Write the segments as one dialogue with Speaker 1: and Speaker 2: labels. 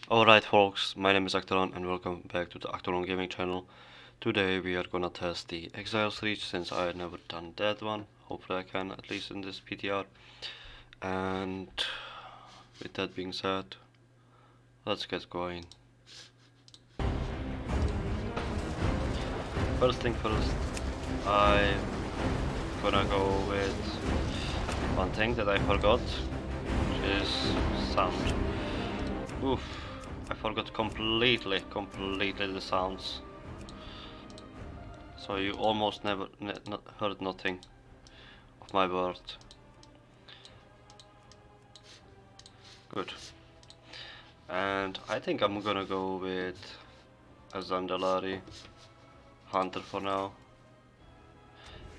Speaker 1: Alright folks, my name is Actalon and welcome back to the Actalon Gaming channel. Today we are gonna test the Exile reach since I had never done that one. Hopefully I can, at least in this PTR. And with that being said, let's get going. First thing first, I'm gonna go with one thing that I forgot, which is sound. Oof, I forgot completely the sounds. So you almost never heard nothing of my word. Good. And I think I'm gonna go with a Zandalari Hunter for now.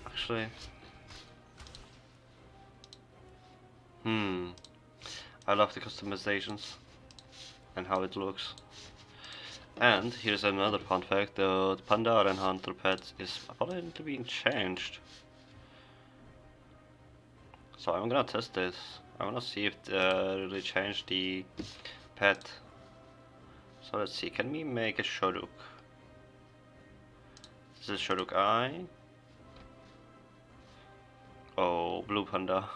Speaker 1: Actually, I love the customizations and how it looks. And here's another fun fact: the Pandaren Hunter pet is apparently being changed. So I'm gonna test this. I wanna see if they really changed the pet. So let's see, can we make a Shoduk? This is Shoduk Eye. Oh, blue panda.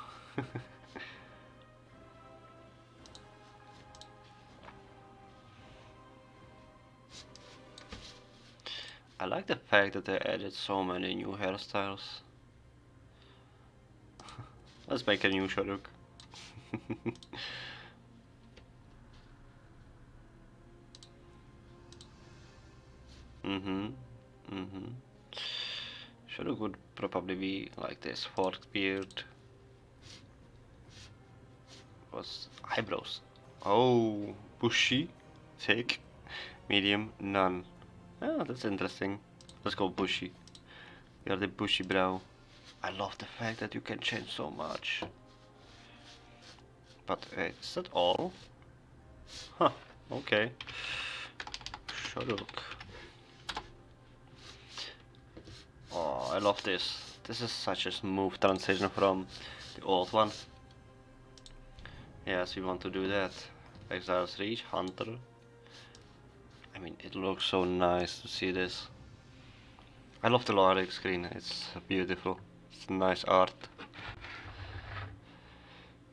Speaker 1: I like the fact that they added so many new hairstyles. Let's make a new Shoduk. Shoduk would probably be like this, forked beard. Was eyebrows. Oh, bushy, thick, medium, none. Oh, that's interesting. Let's go bushy. We are the bushy brow. I love the fact that you can change so much. But wait, is that all? Huh, okay. Shoduk. Oh, I love this. This is such a smooth transition from the old one. Yes, we want to do that. Exile's Reach, Hunter. I mean, it looks so nice to see this. I love the loading screen, it's beautiful. It's nice art.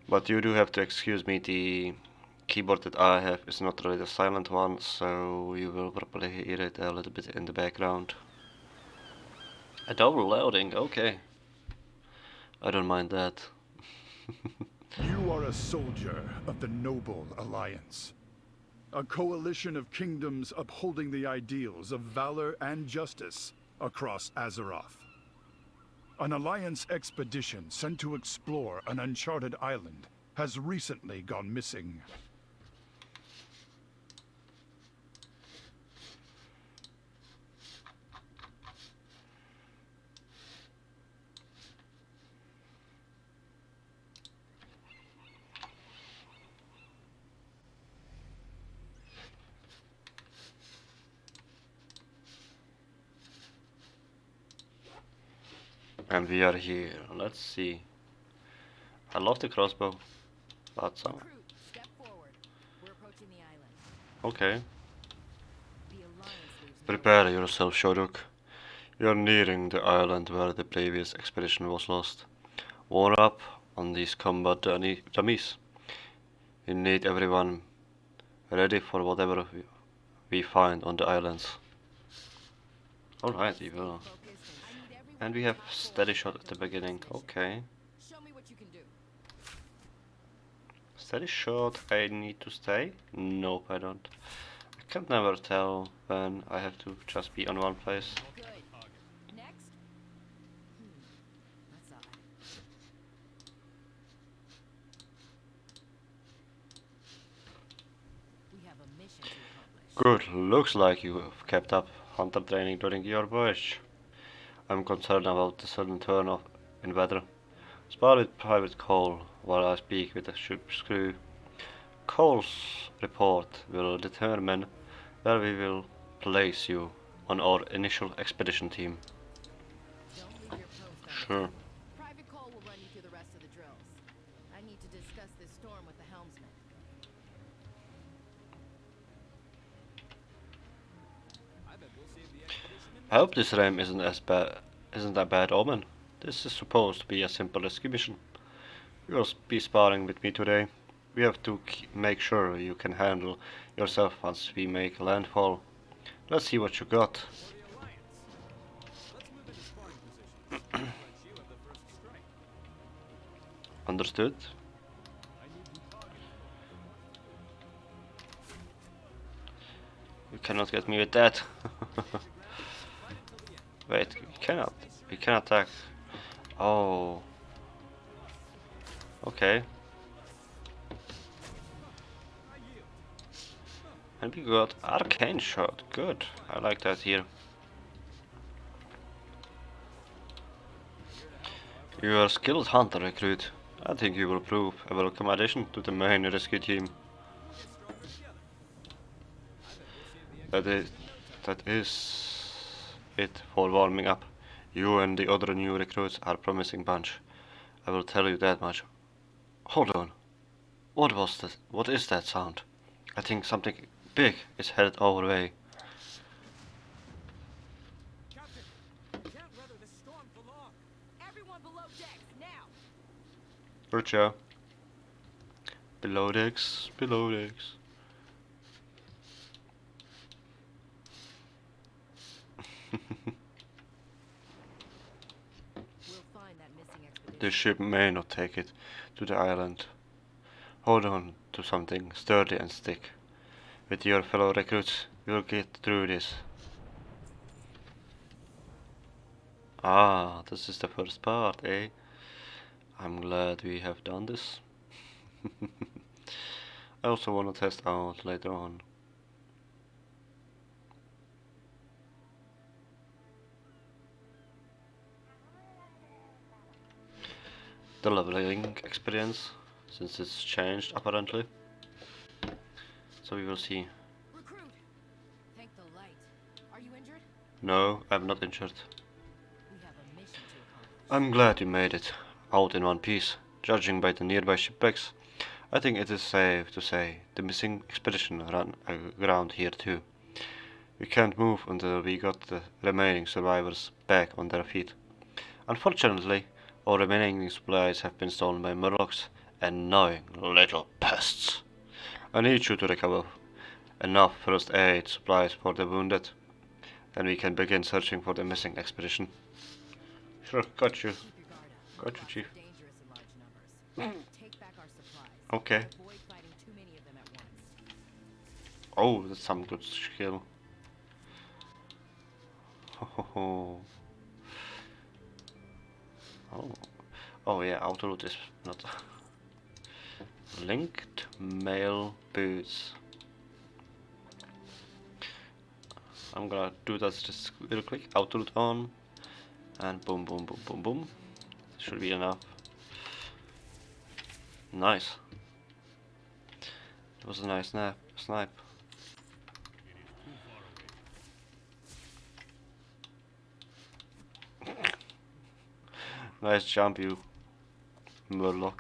Speaker 1: But you do have to excuse me, the keyboard that I have is not really the silent one, so you will probably hear it a little bit in the background. A double loading, okay. I don't mind that.
Speaker 2: You are a soldier of the Noble Alliance, a coalition of kingdoms upholding the ideals of valor and justice across Azeroth. An Alliance expedition sent to explore an uncharted island has recently gone missing.
Speaker 1: And we are here, let's see. I love the crossbow, but some... Okay. Prepare yourself, Shoduk. You are nearing the island where the previous expedition was lost. Warm up on these combat dummies. You need everyone ready for whatever we find on the islands. Alright, we will. And we have steady shot at the beginning, okay. Steady shot, I need to stay? Nope, I don't. I can never tell when I have to just be on one place. Good, looks like you have kept up hunter training during your voyage. I'm concerned about the sudden turn off in weather. Spar with Private Cole while I speak with the ship's crew. Cole's report will determine where we will place you on our initial expedition team. Sure.
Speaker 3: Private Cole will run you through the rest of the drills. I need to discuss this storm with the helmsman.
Speaker 1: I hope this ram isn't a bad omen. This is supposed to be a simple rescue mission. You will be sparring with me today. We have to make sure you can handle yourself once we make landfall. Let's see what you got. Understood? You cannot get me with that. Wait, we cannot. We can attack. Oh. Okay. And we got arcane shot. Good. I like that here. You are a skilled hunter recruit. I think you will prove a welcome addition to the main rescue team. That is it for warming up. You and the other new recruits are a promising bunch. I will tell you that much. Hold on. What was that? What is that sound? I think something big is headed our way.
Speaker 3: Captain, we can't weather this storm for long. Everyone below decks now.
Speaker 1: Roger. Below decks. Below decks.
Speaker 3: We'll find that missing expedition.
Speaker 1: The ship may not take it to the island. Hold on to something sturdy and stick. With your fellow recruits, you'll get through this. Ah, this is the first part, eh? I'm glad we have done this. I also want to test out later on. The leveling experience, since it's changed apparently. So we will see.
Speaker 3: Recruit. Thank the light. Are you injured?
Speaker 1: No, I'm not injured.
Speaker 3: We have a mission to accomplish.
Speaker 1: I'm glad you made it out in one piece. Judging by the nearby shipwrecks, I think it is safe to say the missing expedition ran aground here too. We can't move until we got the remaining survivors back on their feet. Unfortunately, our remaining supplies have been stolen by murlocs and annoying little pests. I need you to recover enough first aid supplies for the wounded. Then we can begin searching for the missing expedition. Sure, got you.
Speaker 3: Keep your guard up.
Speaker 1: Got you,
Speaker 3: Murlocs
Speaker 1: Chief.
Speaker 3: are dangerous in large numbers. Take back our supplies.
Speaker 1: Okay.
Speaker 3: Avoid fighting too many of them at once.
Speaker 1: Oh, that's some good skill. Ho ho ho. Oh. Oh yeah, auto loot is not linked mail boots. I'm gonna do that just real quick. Auto loot on, and boom, boom, boom, boom, boom. Should be enough. Nice. It was a nice snipe. Nice jump, you Murloc.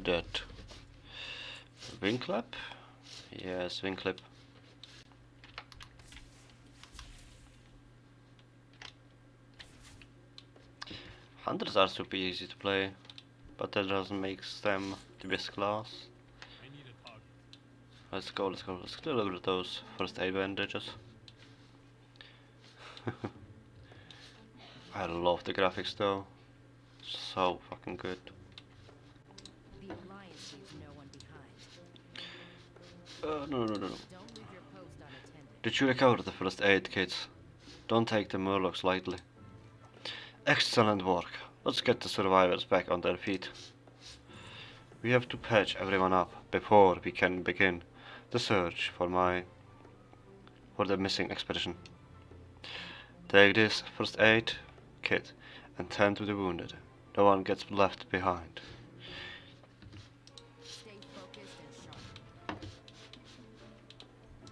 Speaker 1: Dead. Wing clap? Yes, wing clip. Hunters are super easy to play, but that doesn't make them the best class. Let's go, let's deliver those first aid bandages. I love the graphics though. So fucking good.
Speaker 3: The Alliance leaves no one behind.
Speaker 1: No.
Speaker 3: Don't leave your post unattended.
Speaker 1: Did you recover the first aid kits? Don't take the murlocs lightly. Excellent work. Let's get the survivors back on their feet. We have to patch everyone up before we can begin the search for the missing expedition. Take this first aid kit and tend to the wounded. No one gets left behind.
Speaker 3: Stay focused and sharp.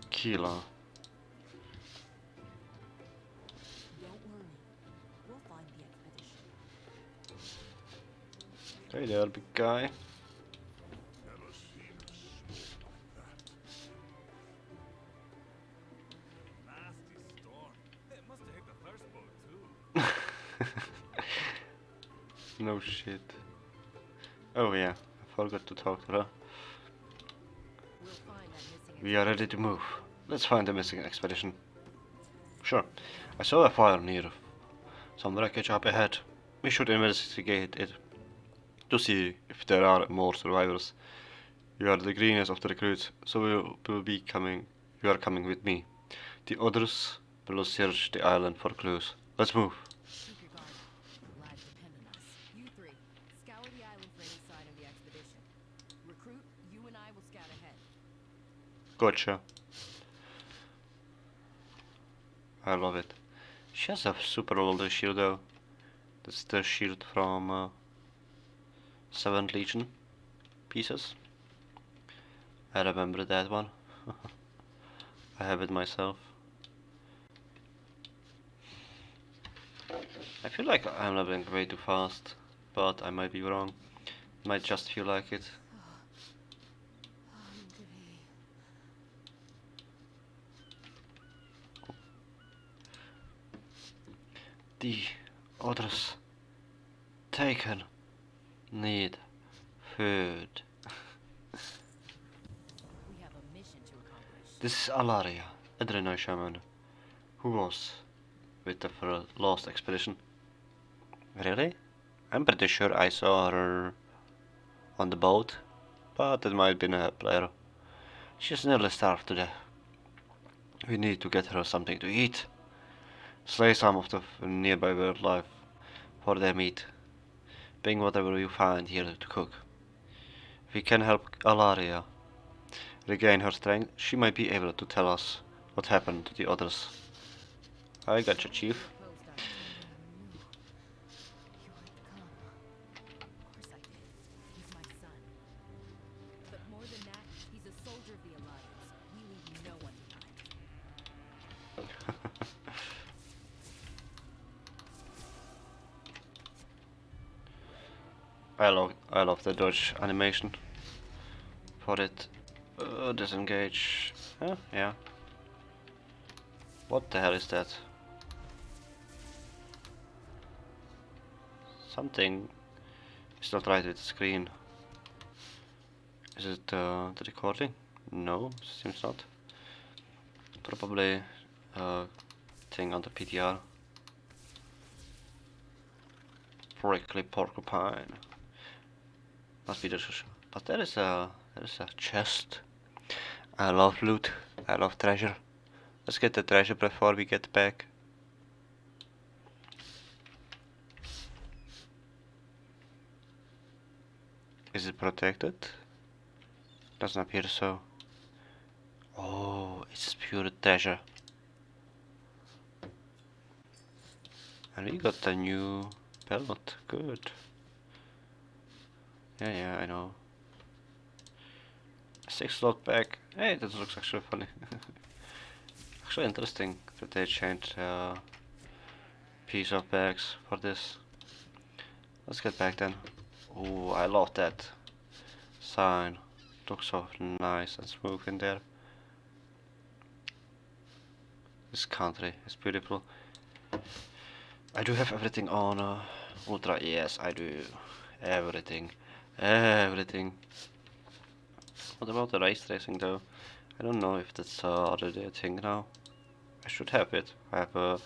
Speaker 1: Kila.
Speaker 3: Don't worry. We'll find the expedition.
Speaker 1: Hey there, big guy.
Speaker 2: Have a
Speaker 1: No shit. Oh yeah, I forgot to talk to her.
Speaker 3: We'll find that missing
Speaker 1: We are ready to move. Let's find the missing expedition. Sure. I saw a fire near some wreckage up ahead. We should investigate it to see if there are more survivors. You are the greenest of the recruits, so you are coming with me. The others will search the island for clues. Let's move.
Speaker 3: Keep your guard up. Lives depend on us. You three, scour the island for any sign of the expedition. Recruit, you and I will scout ahead.
Speaker 1: Gotcha. I love it. She has a super old shield though. That's the shield from 7th Legion pieces. I remember that one. I have it myself. I feel like I'm leveling way too fast, but I might be wrong. Might just feel like it. The others taken need food.
Speaker 3: We have a mission to accomplish.
Speaker 1: This is Alaria, Adrenal Shaman, who was with the last expedition. Really? I'm pretty sure I saw her on the boat, but it might have been a player. She's nearly starved to death. We need to get her something to eat. Slay some of the nearby wildlife for their meat. Bring whatever you find here to cook. If we can help Alaria regain her strength, she might be able to tell us what happened to the others. I gotcha, Chief.
Speaker 3: Post out. You knew. Of course I did. He's my son. But more than that, he's a soldier of the Alliance. We leave no one behind.
Speaker 1: I love the dodge animation for it. Disengage. Yeah. What the hell is that? Something is not right with the screen. Is it the recording? No, seems not. Probably a thing on the PTR. Prickly porcupine. Must be the but there is a chest. I love loot. I love treasure. Let's get the treasure before we get back. Is it protected? Doesn't appear so. Oh, it's pure treasure. And we got a new belt. Good. Yeah, I know. 6-slot bag. Hey, that looks actually funny. Actually interesting that they changed piece of bags for this. Let's get back then. Oh, I love that sign. Looks so nice and smooth in there. This country is beautiful. I do have everything on Ultra. Yes, I do. Everything. Everything. What about the race tracing though? I don't know if that's already a thing now. I should have it. I have a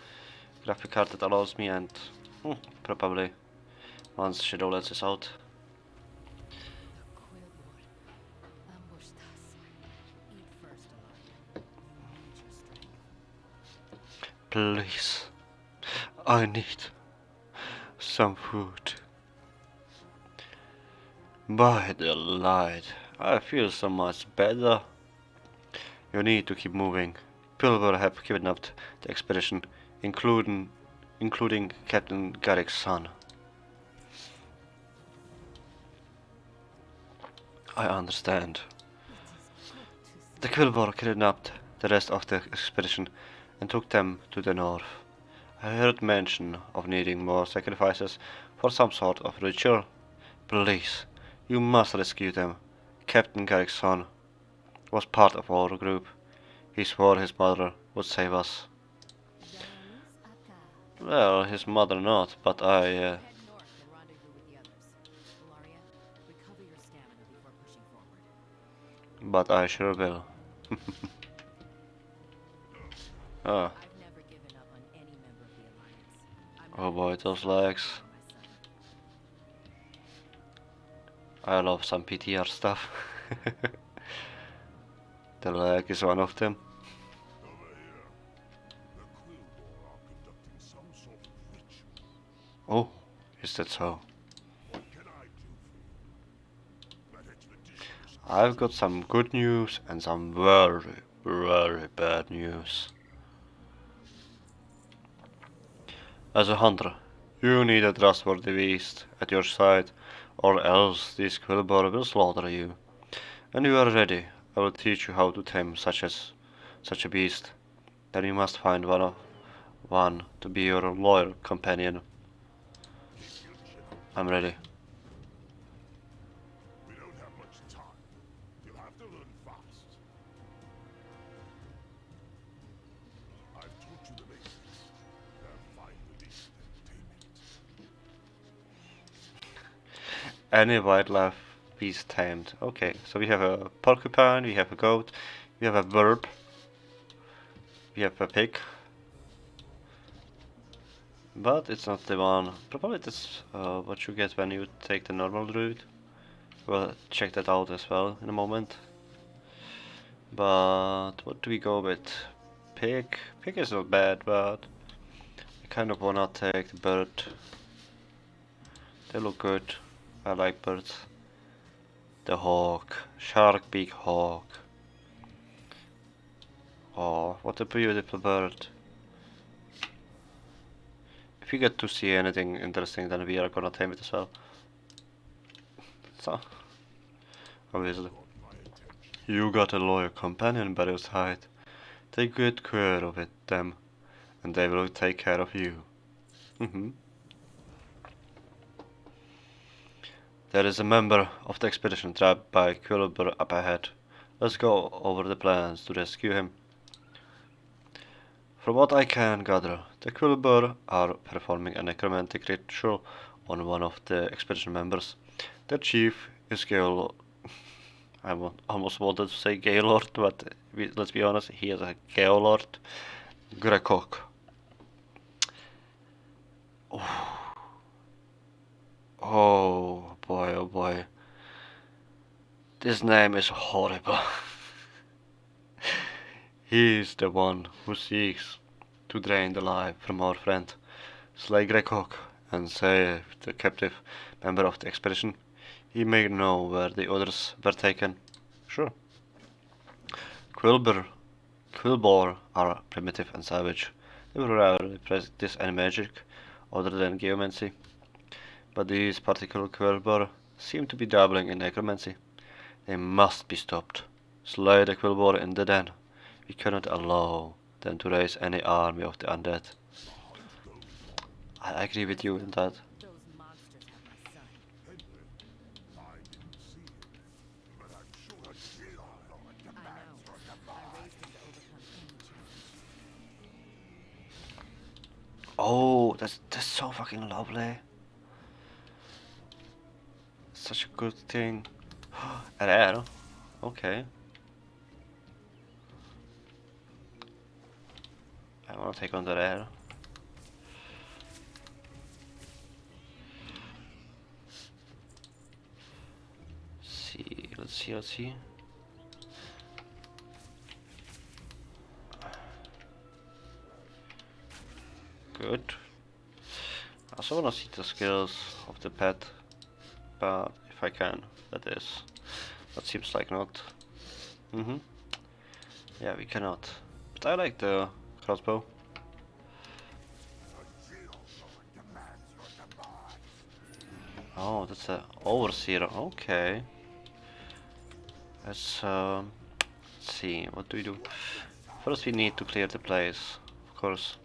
Speaker 1: graphic card that allows me, and probably once Shadowlands is out. Please, I need some food. By the light, I feel so much better. You need to keep moving. Pilber have kidnapped the expedition, including Captain Garrick's son. I understand. The Quillbor kidnapped the rest of the expedition and took them to the north. I heard mention of needing more sacrifices for some sort of ritual. Please, you must rescue them. Captain Garrick's son was part of our group. He swore his mother would save us. Well, his mother not, but I,
Speaker 3: Head north and rendezvous with the others. Ilaria, recover your stamina before pushing forward.
Speaker 1: but I sure will. Ah,
Speaker 3: I've never given up on any member of the Alliance. I'm
Speaker 1: oh
Speaker 3: ready
Speaker 1: boy,
Speaker 3: to
Speaker 1: those
Speaker 3: sacrifice
Speaker 1: legs.
Speaker 3: my son.
Speaker 1: I love some PTR stuff. The leg is one of them.
Speaker 2: Over here. The Quillbore are conducting some sort of ritual.
Speaker 1: Oh, is that so?
Speaker 2: What can I do for you? That expedition was
Speaker 1: I've got some good news and some very, very bad news. As a hunter, you need a trustworthy beast at your side, or else this Quillbore will slaughter you. When you are ready, I will teach you how to tame such a beast. Then you must find one to be your loyal companion.
Speaker 2: keep your chin up.
Speaker 1: I'm ready.
Speaker 2: We don't have much time. You'll have to learn fast. I've taught you the basics. Now find the beast and tame it.
Speaker 1: Any wildlife beast tamed. Okay, so we have a porcupine, we have a goat, we have a verb, we have a pig. But it's not the one. Probably that's what you get when you take the normal route. We'll check that out as well in a moment. But what do we go with? Pig? Pig is not bad, but I kind of wanna take the bird. They look good. I like birds. The hawk. Shark beak hawk. Oh, what a beautiful bird. If we get to see anything interesting, then we are gonna tame it as well. So, obviously. You got a loyal companion by your side. Take good care of them, and they will take care of you. There is a member of the expedition trapped by Quillbore up ahead. Let's go over the plans to rescue him. From what I can gather, the Quillbore are performing a necromantic ritual on one of the expedition members. Their chief is Gale. Almost wanted to say Gaylord, but let's be honest, he is a Gaylord. Grekok. Oh boy, oh boy. This name is horrible. He is the one who seeks to drain the life from our friend, slay Grekok, and save the captive member of the expedition. He may know where the others were taken. Sure. Quillbore are primitive and savage. They will rarely practice any magic other than geomancy. But these particular Quillbore seem to be dabbling in necromancy. They must be stopped. Slay the Quillbore in the den. We cannot allow them to raise any army of the undead. I agree with you in that.
Speaker 3: Those monsters have my son.
Speaker 2: I didn't see him, but I'm sure he will.
Speaker 3: I know. I raised him to overcome any challenge.
Speaker 1: Oh, that's so fucking lovely. Such a good thing. An arrow. Okay. I wanna take on that arrow. Let's see. Good. I also wanna see the skills of the pet, but if I can, that is. That seems like not. Yeah, we cannot. But I like the crossbow. Oh, that's a overseer. Okay. Let's see. What do we do? First, we need to clear the place, of course.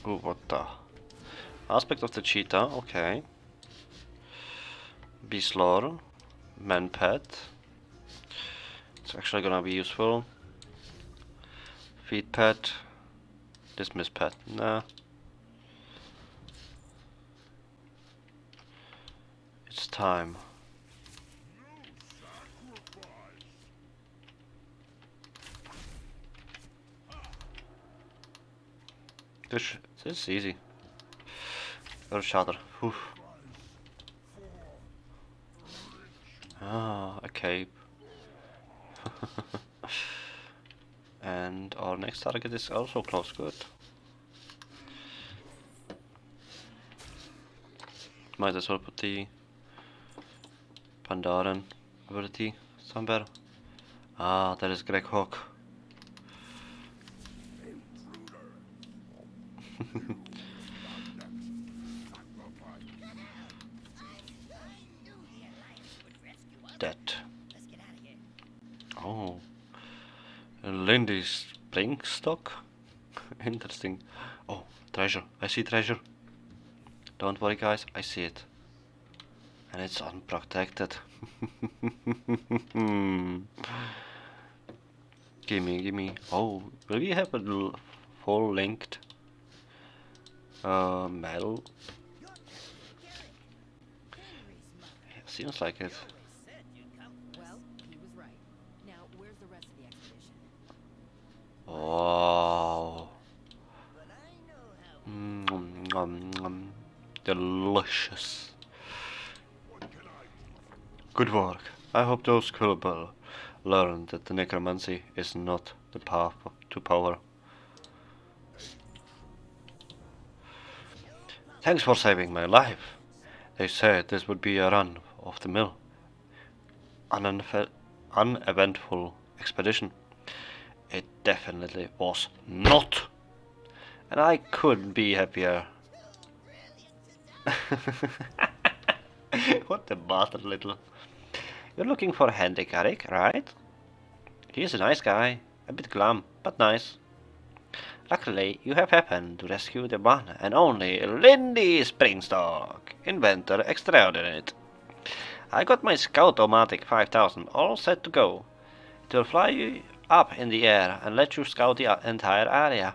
Speaker 1: Ooh, what the? Aspect of the cheetah. Okay. Beast lore. Man pet. It's actually gonna be useful. Feed pet. Dismiss pet. Nah. It's time. This is easy. Earth Shatter. Whew. Ah, a cape. And our next target is also close. Good. Might as well put the Pandaren ability somewhere. Ah, there is Greg Hawk. Dead. Oh. Lindy's blink stock? Interesting. Oh, treasure. I see treasure. Don't worry guys, I see it. And it's unprotected. Gimme. Oh, will we have a full linked medal? Seems like it.
Speaker 3: Well, he was right. Now, where's the rest of the expedition?
Speaker 1: Wow. Delicious. Good work. I hope those Kulbal learned that the necromancy is not the path to power. Thanks for saving my life. They said this would be a run of the mill. Uneventful expedition. It definitely was not. And I couldn't be happier. What a bastard little. You're looking for Henry Carrick, right? He's a nice guy. A bit glum, but nice. Luckily, you have happened to rescue the one and only Lindy Springstock, inventor extraordinary. I got my Scout-O-Matic 5000 all set to go. It will fly you up in the air and let you scout the entire area.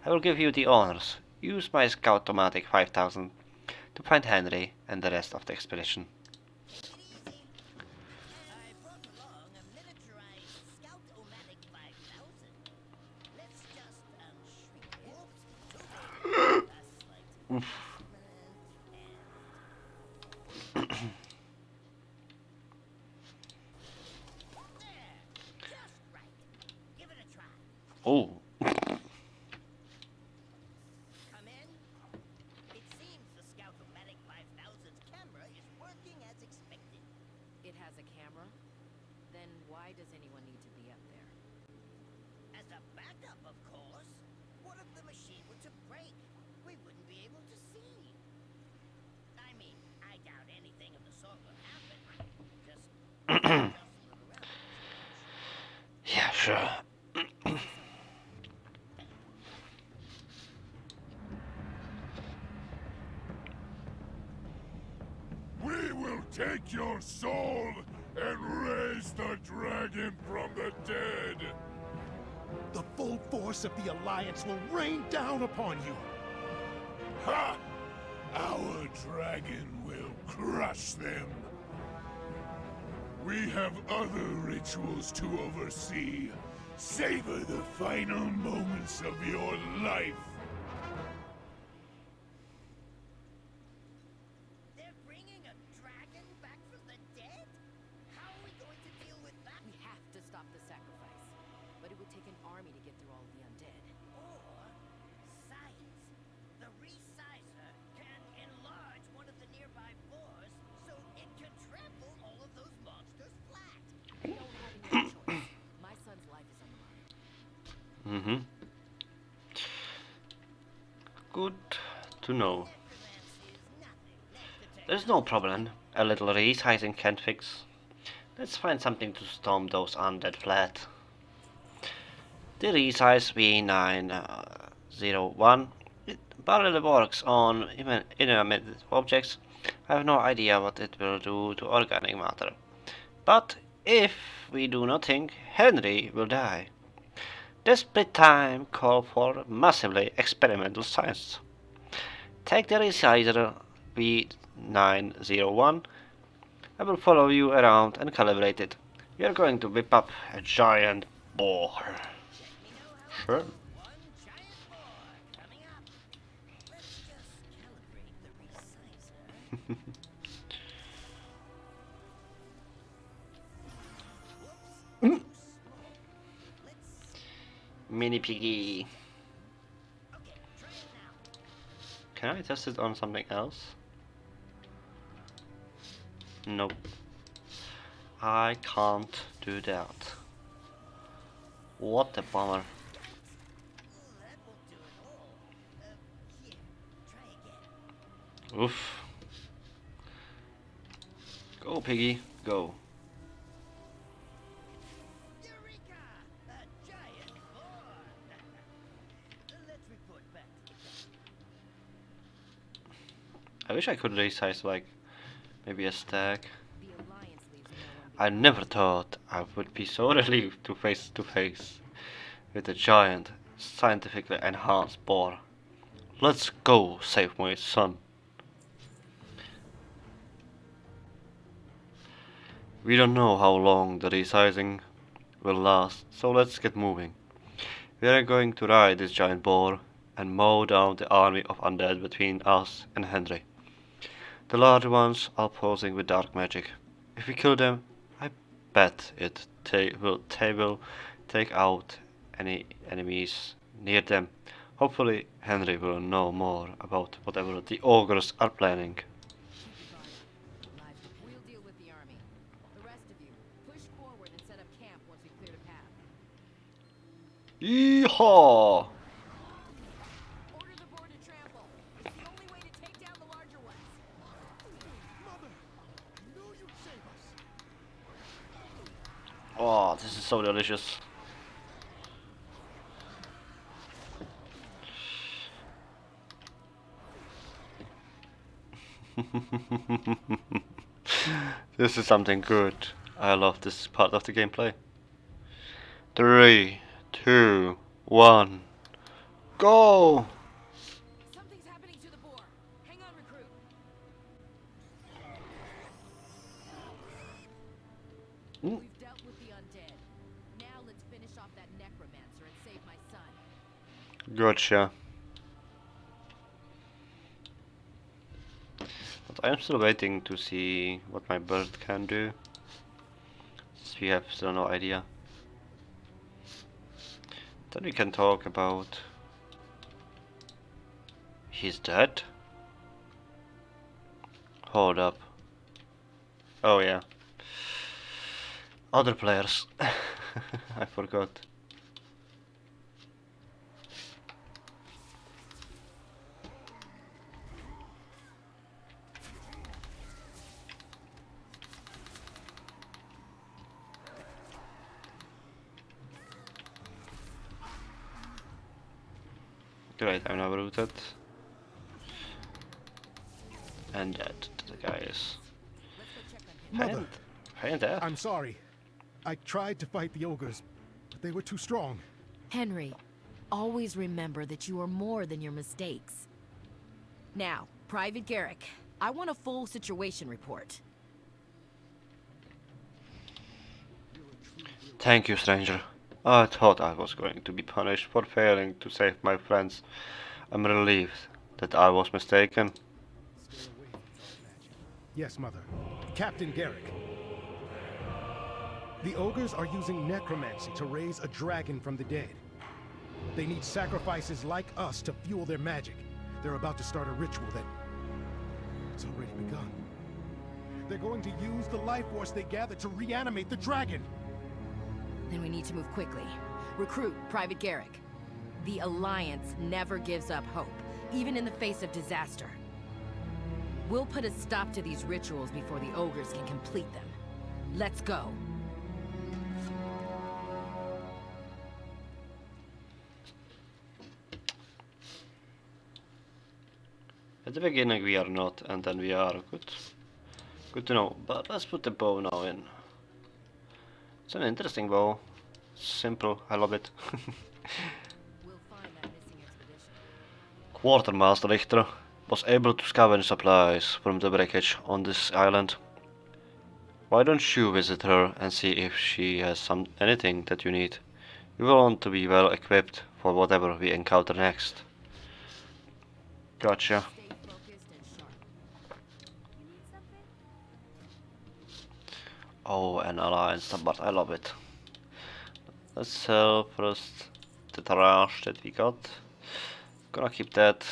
Speaker 1: I will give you the honors. Use my Scout-O-Matic 5000 to find Henry and the rest of the expedition. Oh.
Speaker 4: Come in. It seems the Scout-O-Matic 5000's camera is working as expected.
Speaker 3: It has a camera? Then why does anyone need to be up there?
Speaker 4: As a backup, of course. What if the machine were to break? We wouldn't be able to see. I mean, I doubt anything of the sort will happen. Just look around.
Speaker 1: Yeah, sure.
Speaker 5: We will take your soul and raise the dragon from the dead.
Speaker 6: The full force of the Alliance will rain down upon you.
Speaker 5: Ha! Our dragon will crush them. We have other rituals to oversee. Savor the final moments of your life.
Speaker 4: They're bringing a dragon back from the dead? How are we going to deal with that?
Speaker 3: We have to stop the sacrifice. But it would take an army to get through all the undead.
Speaker 4: Or science. The resizer can enlarge one of the nearby boars so it can trample all of those monsters flat.
Speaker 3: We don't have any choice. My son's life is on the line.
Speaker 1: Good to know.
Speaker 4: Necromancy is nothing next to
Speaker 1: There's no problem. A little resizing can't fix. Let's find something to storm those undead flat. The resize V901 it barely works on even inanimate objects. I have no idea what it will do to organic matter. But if we do nothing, Henry will die. This time call for massively experimental science. Take the resizer V901. I will follow you around and calibrate it. We are going to whip up a giant boar. Sure.
Speaker 4: One giant boar coming up. Let's just calibrate the resizer. Whoops, too small. Let's see.
Speaker 1: Mini piggy.
Speaker 4: Okay, try it now.
Speaker 1: Can I test it on something else? Nope. I can't do that. What a bummer.
Speaker 4: That won't do at all. Here, try again.
Speaker 1: Oof. Go, piggy, go.
Speaker 4: Eureka! A giant boar! Let's report back to the captain.
Speaker 1: I wish I could resize like maybe a stack.
Speaker 3: The Alliance leaves no one
Speaker 1: I never thought I would be so relieved to face with a giant, scientifically enhanced boar. Let's go save my son. We don't know how long the resizing will last, so let's get moving. We are going to ride this giant boar and mow down the army of undead between us and Henry. The larger ones are posing with dark magic. If we kill them, I bet they will take out any enemies near them. Hopefully Henry will know more about whatever the ogres are planning.
Speaker 3: We'll deal with the army. The rest of you, push forward and set up camp once we clear the path.
Speaker 1: Yeehaw!
Speaker 3: Order the boar to trample. It's the only way to take down the larger ones.
Speaker 6: Mother, you knew you'd save us.
Speaker 1: Oh, this is so delicious. This is something good. I love this part of the gameplay. 3, 2, 1, go!
Speaker 3: Something's happening to the boar. Hang on, recruit. We've dealt with the undead. Now let's finish off that necromancer and save my son.
Speaker 1: Gotcha. But I'm still waiting to see what my bird can do. Since we have still no idea. Then we can talk about... He's dead? Hold up. Oh yeah. Other players. I forgot. Great, I'm now rooted. And dead. The guy is...
Speaker 3: Let's go check on him.
Speaker 6: Mother,
Speaker 1: I ain't dead.
Speaker 6: I'm sorry. I tried to fight the ogres, but they were too strong.
Speaker 3: Henry, always remember that you are more than your mistakes. Now, Private Garrick, I want a full situation report.
Speaker 1: Thank you, stranger. I thought I was going to be punished for failing to save my friends. I'm relieved that I was mistaken.
Speaker 6: Stay away from dark magic. Yes, Mother. Captain Garrick. The ogres are using necromancy to raise a dragon from the dead. They need sacrifices like us to fuel their magic. They're about to start a ritual that... it's already begun. They're going to use the life force they gathered to reanimate the dragon.
Speaker 3: Then we need to move quickly. Recruit Private Garrick. The Alliance never gives up hope, even in the face of disaster. We'll put a stop to these rituals before the ogres can complete them. Let's go.
Speaker 1: At the beginning we are not, and then we are. Good to know. But let's put the bow now in. It's an interesting bow. Simple, I love it.
Speaker 3: We'll find that missing expedition.
Speaker 1: Quartermaster Richter was able to scavenge supplies from the wreckage on this island. Why don't you visit her and see if she has anything that you need? You will want to be well equipped for whatever we encounter next. Gotcha.
Speaker 3: Stay focused and sharp. You need something?
Speaker 1: Oh, an alliance, but I love it. Let's sell first the trash that we got. Gonna keep that.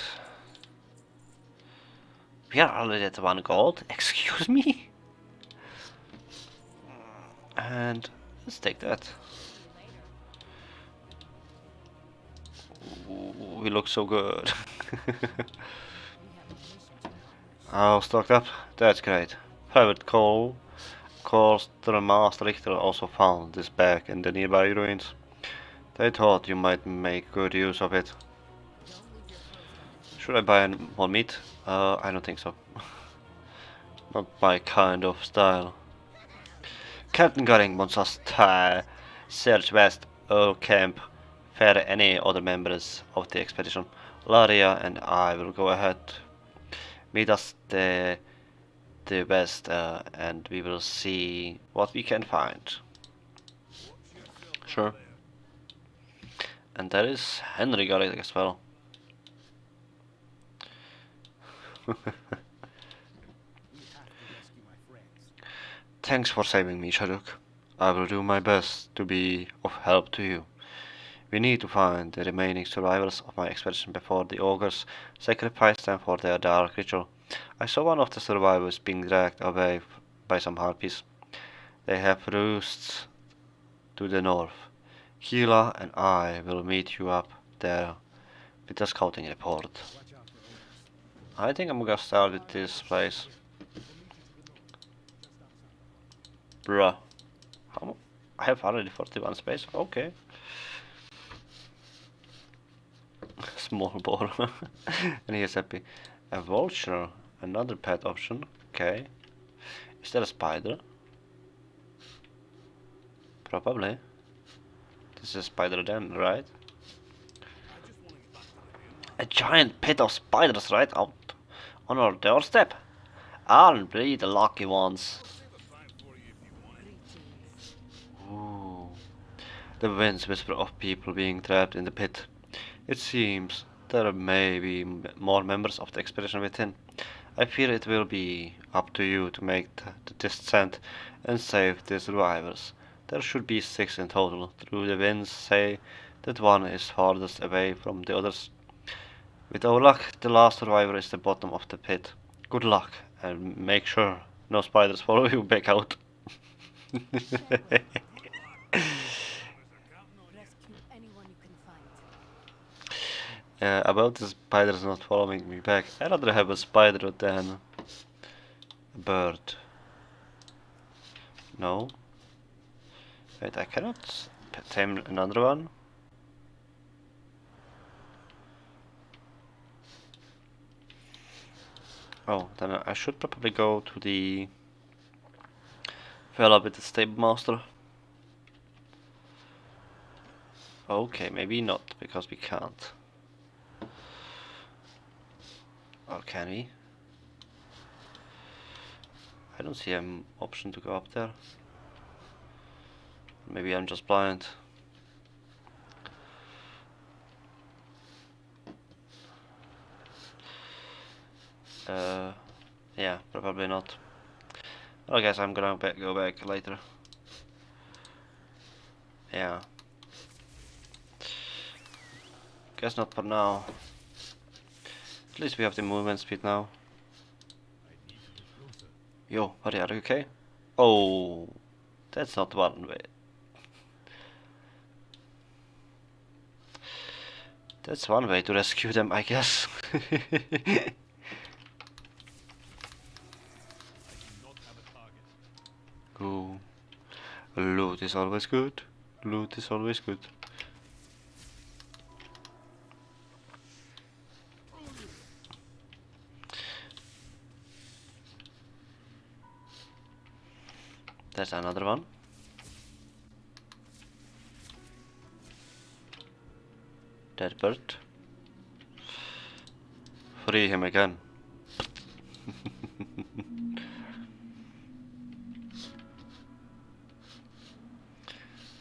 Speaker 1: We are already at 1 gold, excuse me? And let's take that. Ooh, we look so good. All stocked up? That's great. Private call. Master Richter also found this bag in the nearby ruins. They thought you might make good use of it. Should I buy more meat? I don't think so. Not my kind of style. Captain Goring wants us to search west of camp for any other members of the expedition. Laria and I will go ahead. Meet us the west and we will see what we can find. Sure. And there is Henry Goring as well. Thanks for saving me, Shoduk. I will do my best to be of help to you. We need to find the remaining survivors of my expedition before the ogres sacrifice them for their dark ritual. I saw one of the survivors being dragged away by some harpies. They have roosts to the north. Keela and I will meet you up there with a scouting report. I think I'm gonna start with this place. Bruh. I have already 41 space, okay. Small boar. And he is happy. A vulture, another pet option, okay. Is there a spider? Probably. This is a spider then, right? A giant pit of spiders right out on our doorstep. Aren't we the lucky ones? Ooh. The winds whisper of people being trapped in the pit. It seems there may be more members of the expedition within. I fear it will be up to you to make the descent and save the survivors. There should be 6 in total. Through the winds say that one is farthest away from the others. With our luck, the last survivor is the bottom of the pit. Good luck, and make sure no spiders follow you back out.
Speaker 3: Rescue anyone you can find.
Speaker 1: About the spiders not following me back, I'd rather have a spider than a bird. No. Wait, I cannot tame another one? Oh, then I should probably go to the fella with the stable master. Okay, maybe not, because we can't. Or can we? I don't see an option to go up there. Maybe I'm just blind. Yeah, probably not. I guess I'm gonna go back later. Yeah. Guess not for now. At least we have the movement speed now. Yo, buddy, are you okay? Oh, that's not one way. That's one way to rescue them, I guess. Ooh. Loot is always good. Loot is always good. There's another one. Dead bird. Free him again.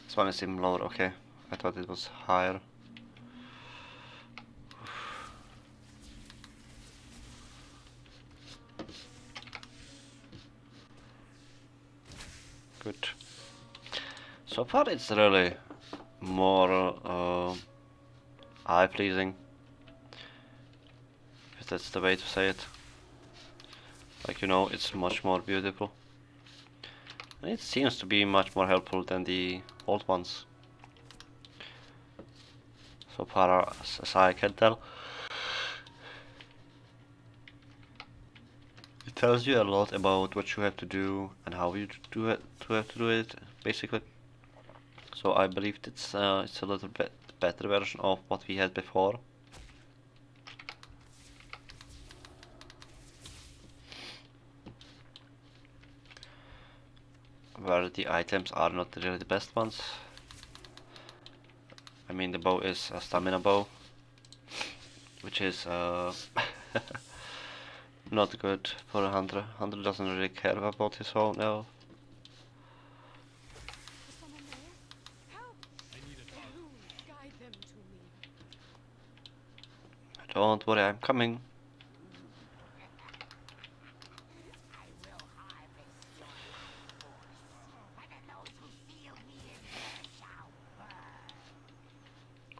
Speaker 1: This one is even lower, okay. I thought it was higher. Good. So far it's really more eye-pleasing, if that's the way to say it. Like, you know, it's much more beautiful. And it seems to be much more helpful than the old ones. So far as I can tell. It tells you a lot about what you have to do and how you do it, basically. So I believe it's a little bit better version of what we had before. Where the items are not really the best ones. I mean, the bow is a stamina bow, which is not good for a hunter. Hunter doesn't really care about his own health. Don't worry, I'm coming.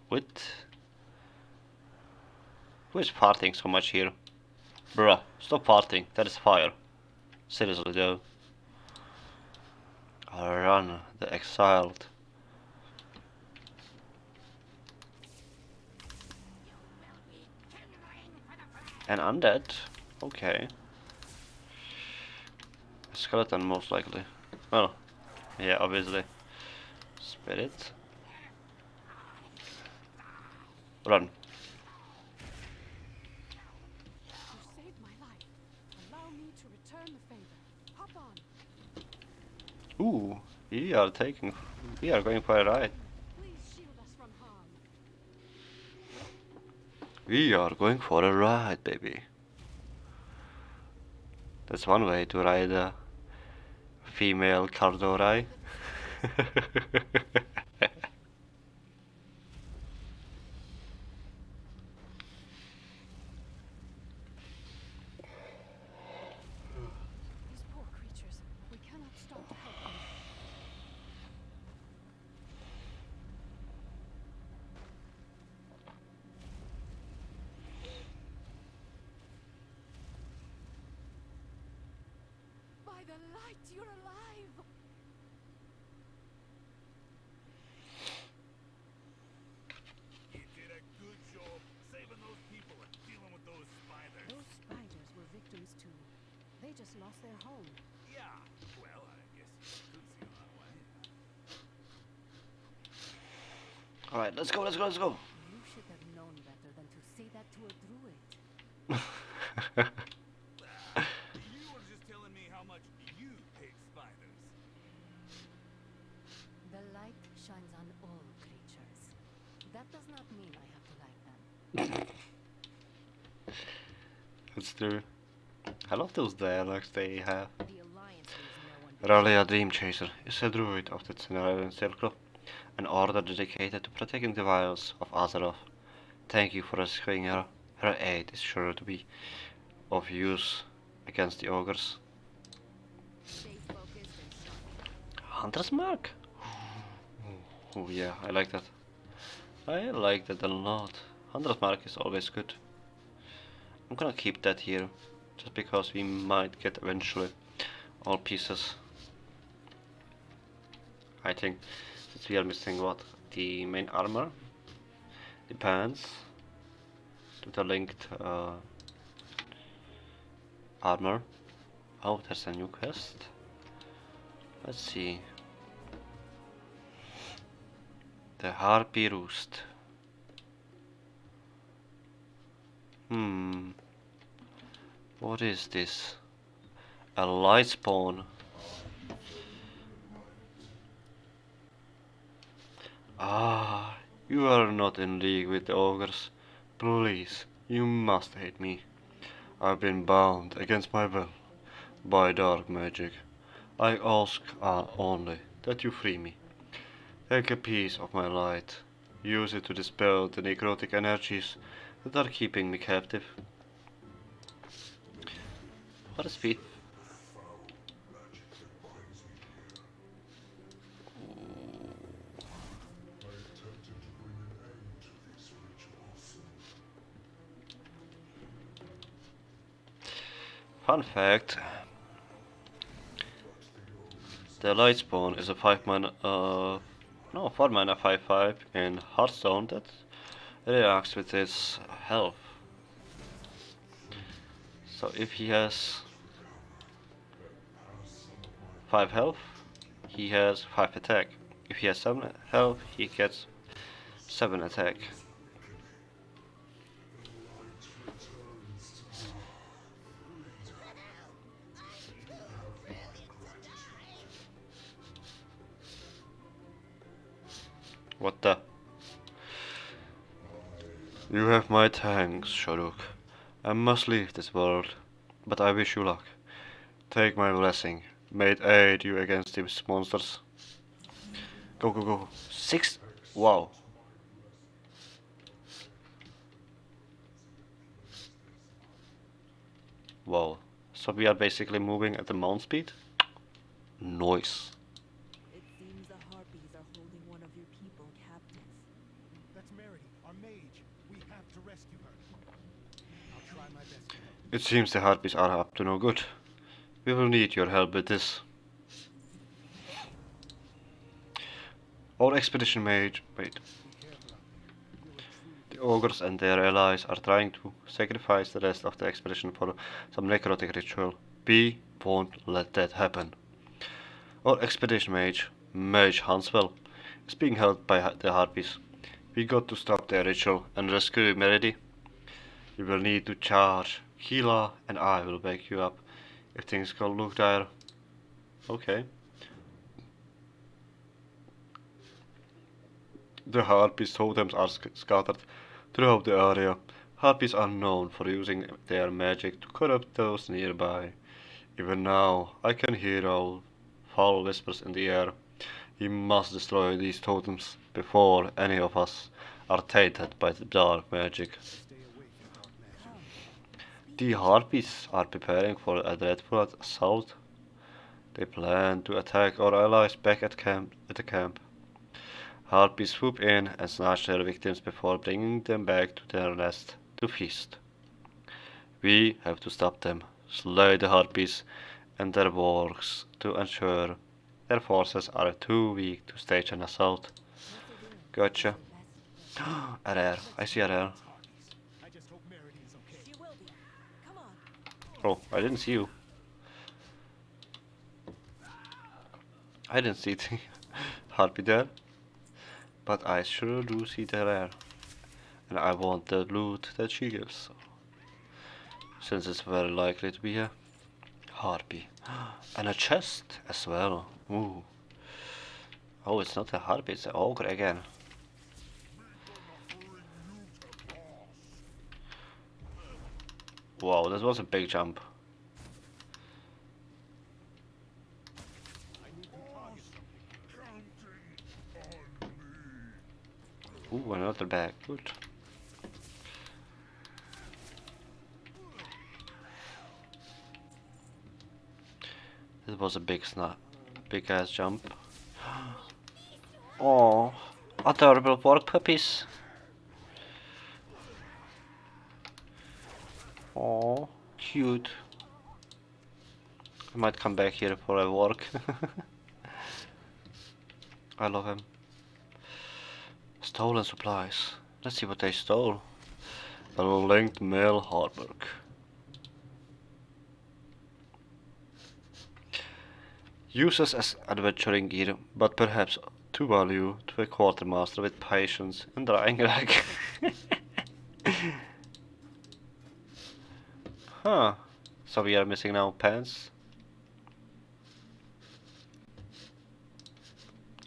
Speaker 1: What? Who is farting so much here? Bruh, stop farting, that is fire. Seriously though. Run, the exiled. An undead? Okay. A skeleton most likely. Well, yeah, obviously. Spirit. Run.
Speaker 7: You saved my life. Allow me to return the favor. Hop on.
Speaker 1: Ooh, we are going for a ride.
Speaker 7: Please shield us from harm.
Speaker 1: We are going for a ride, baby. That's one way to ride a female Cardorai.
Speaker 7: These poor creatures. We cannot stop to help them. By the light, you're alive!
Speaker 5: You did a good job saving those people and dealing with those spiders.
Speaker 7: Those spiders were victims too. They just lost their home.
Speaker 5: Yeah, well, I guess you could see it that way.
Speaker 1: Alright, let's go.
Speaker 7: You should have known better than to say that to a druid.
Speaker 5: You were just telling me how much you hate spiders.
Speaker 7: The light shines on all creatures. That does not mean I have to like them.
Speaker 1: That's true. I love those dialogues they have.
Speaker 3: The Alliance leaves no one
Speaker 1: Raleigh, a dream chaser, is a druid of the Cenarian Circle, an order dedicated to protecting the wilds of Azeroth. Thank you for rescuing her. Her aid is sure to be of use against the ogres.
Speaker 3: stay focused and sharp.
Speaker 1: Hunter's Mark! Oh yeah, I like that. I like that a lot. Hunter's Mark is always good. I'm gonna keep that here, just because we might get eventually all pieces. I think since we are missing what? The main armor, the pants, to the linked armor. Oh, there's a new quest. Let's see. The Harpy Roost. What is this? A light spawn. Ah, You are not in league with the ogres. Please, you must hate me. I've been bound against my will by dark magic. I ask only that you free me. Take a piece of my light. Use it to dispel the necrotic energies that are keeping me captive. What a speed. Fun fact, the light spawn is a 5 mana, no, 4 mana 5/5 in Hearthstone that reacts with its health. So if he has 5 health, he has 5 attack. If he has 7 health, he gets 7 attack. What the? You have my thanks, Shoduk. I must leave this world, but I wish you luck. Take my blessing. May it aid you against these monsters. Go, go, go. 6? Wow. Wow. So we are basically moving at the mount speed? Nice.
Speaker 8: It seems the Harpies are holding one of your people captive.
Speaker 6: That's Meredy, our mage. We have to rescue her. I'll try my best to help.
Speaker 1: It seems the Harpies are up to no good. We will need your help with this. Our expedition mage. Wait. The ogres and their allies are trying to sacrifice the rest of the expedition for some necrotic ritual. We won't let that happen. Our expedition mage, Mage Hanswell, is being held by the Harpies. We got to stop their ritual and rescue Meredy. You will need to charge. Keela and I will back you up if things go look dire. Okay. The Harpies totems are scattered throughout the area. Harpies are known for using their magic to corrupt those nearby. Even now, I can hear foul whispers in the air. We must destroy these totems before any of us are tainted by the dark magic. The Harpies are preparing for a dreadful assault. They plan to attack our allies back at the camp. Harpies swoop in and snatch their victims before bringing them back to their nest to feast. We have to stop them, slay the Harpies and their wargs to ensure their forces are too weak to stage an assault. Gotcha. A rare. I see a rare.
Speaker 6: I just hope Meredy is okay.
Speaker 8: She will be. Come on.
Speaker 1: Oh, I didn't see you. I didn't see the Harpy there. But I sure do see the rare. And I want the loot that she gives. Since it's very likely to be a Harpy. And a chest as well. Ooh. Oh, it's not a Harpy, it's an ogre again. Wow, that was a big jump. Ooh, another bag. Good. This was a big ass jump. Oh, adorable pork puppies. Oh, cute. I might come back here for a walk. I love him. Stolen supplies. Let's see what they stole. A linked male hardwork. Useless as adventuring gear, but perhaps to value to a quartermaster with patience and drying rag. Huh. So we are missing now pants.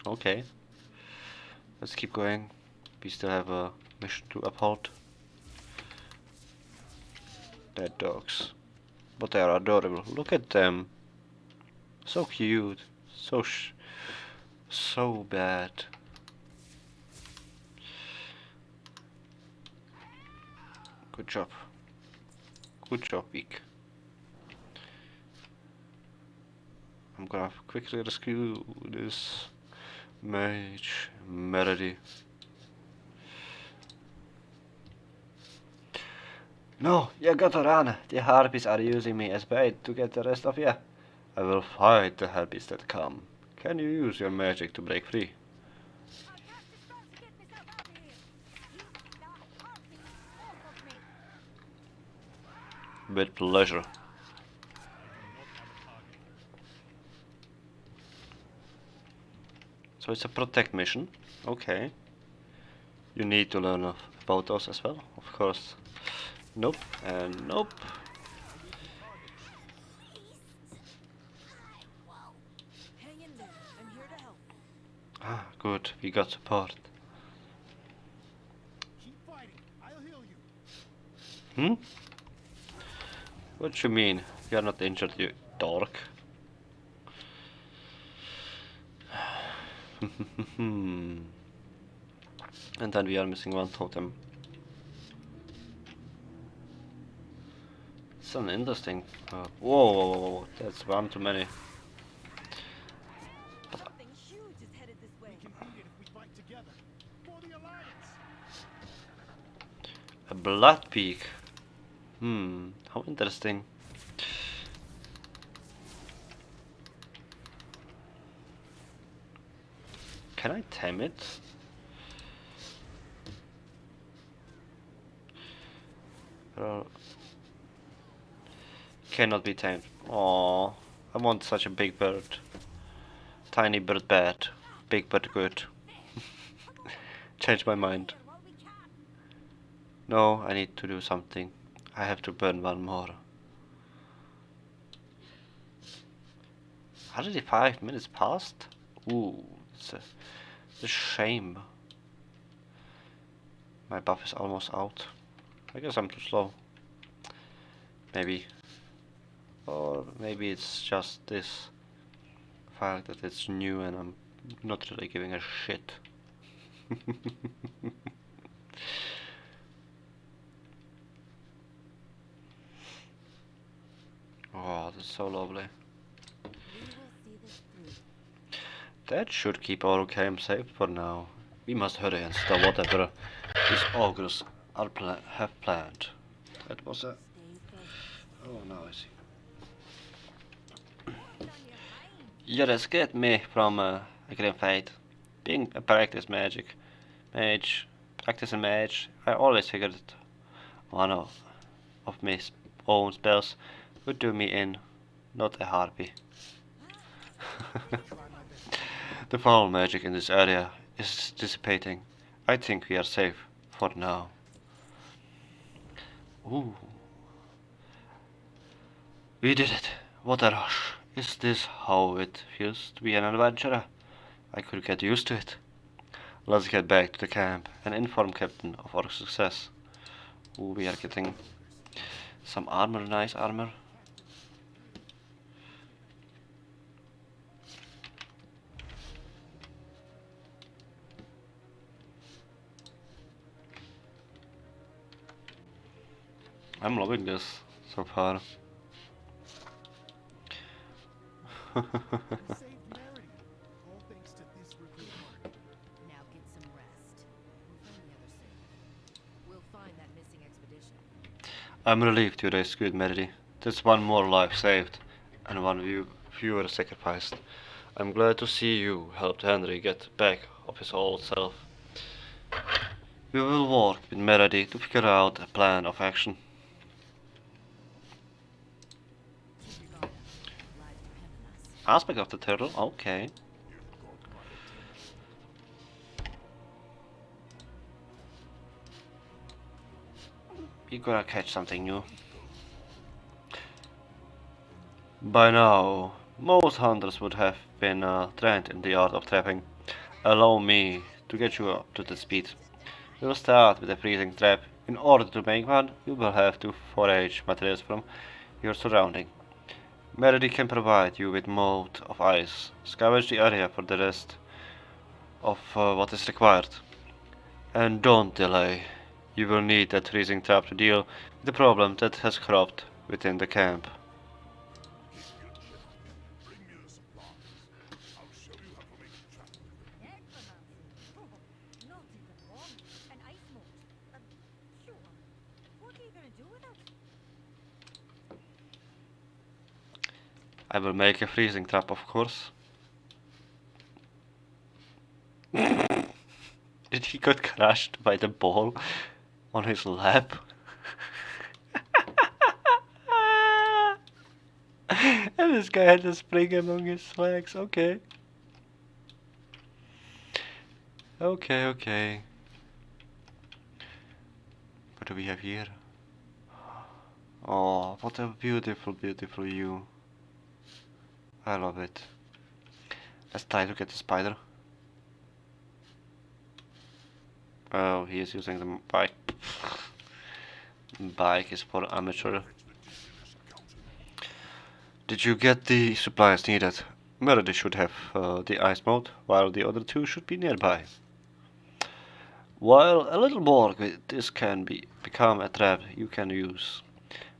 Speaker 1: Okay. Let's keep going. We still have a mission to uphold. Dead dogs. But they are adorable. Look at them. So cute. So bad. Good job. Good job, Week. I'm gonna quickly rescue this mage Melody. No, you gotta run. The harpies are using me as bait to get the rest of you. I will fight the harpies that come. Can you use your magic to break free? With pleasure. So it's a protect mission. Okay. You need to learn about those as well, of course. Nope, and nope.
Speaker 8: Hang in there. I'm here to help.
Speaker 1: Ah, good. We got support.
Speaker 6: Keep fighting. I'll heal you.
Speaker 1: Hmm? What you mean? You're not injured, you dork. And then we are missing one totem. It's an interesting. Whoa, that's one too many.
Speaker 8: Something huge is headed this way.
Speaker 6: We can beat it if we fight together. For the Alliance.
Speaker 1: A blood peak. How interesting. Can I tame it? Cannot be tamed. Oh, I want such a big bird. Tiny bird bad. Big bird good. Change my mind. No, I need to do something. I have to burn one more. Already 5 minutes passed? Ooh, it's a shame. My buff is almost out. I guess I'm too slow. Maybe. Or maybe it's just this fact that it's new and I'm not really giving a shit. Oh, that's so lovely. That should keep our camp safe for now. We must hurry and stop whatever these ogres have planned. That was a... Oh, now I see. You rescued me from a grim fate. Being a practicing mage, I always figured one of my own spells would do me in, not a harpy. The foul magic in this area is dissipating. I think we are safe for now. Ooh. We did it. What a rush. Is this how it feels to be an adventurer? I could get used to it. Let's get back to the camp and inform Captain of our success. Ooh, we are getting some armor, nice armor. I'm loving this so far.
Speaker 6: We saved Merity. All thanks to this recruit mark.
Speaker 3: Now get some rest. We'll find the other soon. We'll find that missing expedition.
Speaker 1: I'm relieved you rescued Merity. That's one more life saved and one fewer sacrificed. I'm glad to see you helped Henry get back of his old self. We will work with Merity to figure out a plan of action. Aspect of the turtle, okay. You're gonna catch something new. By now, most hunters would have been trained in the art of trapping. Allow me to get you up to the speed. We'll start with a freezing trap. In order to make one, you will have to forage materials from your surrounding. Meredy can provide you with mold of ice. Scavenge the area for the rest of what is required. And don't delay. You will need that freezing trap to deal with the problem that has cropped within the camp.
Speaker 5: Bring me the supplies. I'll show you how to make a trap.
Speaker 8: Necromancy. Oh, not even one. An ice mold. Sure. What are you gonna do with it?
Speaker 1: I will make a freezing trap, of course. Did he get crushed by the ball on his lap? And this guy had a spring among his legs. Okay. Okay. What do we have here? Oh, what a beautiful view. I love it. Let's try to get the spider. Oh, he is using the bike. Bike is for amateur. Did you get the supplies needed? Meredy should have the ice mode, while the other two should be nearby. While a little more, this can become a trap you can use.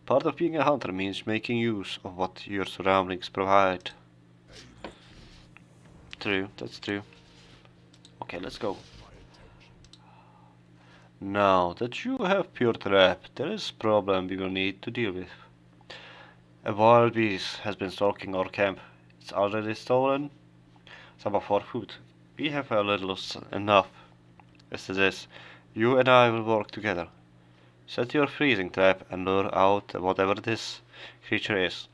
Speaker 1: Part of being a hunter means making use of what your surroundings provide. True, that's true. Okay, let's go. Now that you have pure trap, there is a problem we will need to deal with. A wild beast has been stalking our camp. It's already stolen some of our food. We have a little enough. As it is, you and I will work together. Set your freezing trap and lure out whatever this creature is.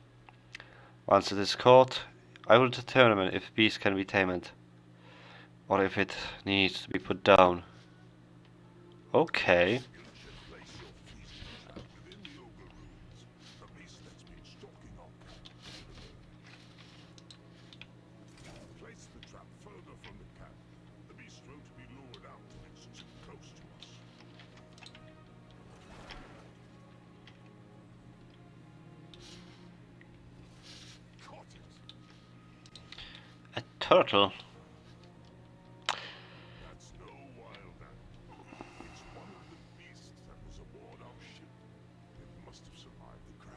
Speaker 1: Once it is caught, I will determine if beast can be tamed, or if it needs to be put down. Okay.
Speaker 5: Place the trap further from the camp. The beast won't be lured out till it's too close to us. Caught it.
Speaker 1: A turtle.
Speaker 5: That's no wild animal. It's one of the beasts that was aboard our ship. It must have survived the crash.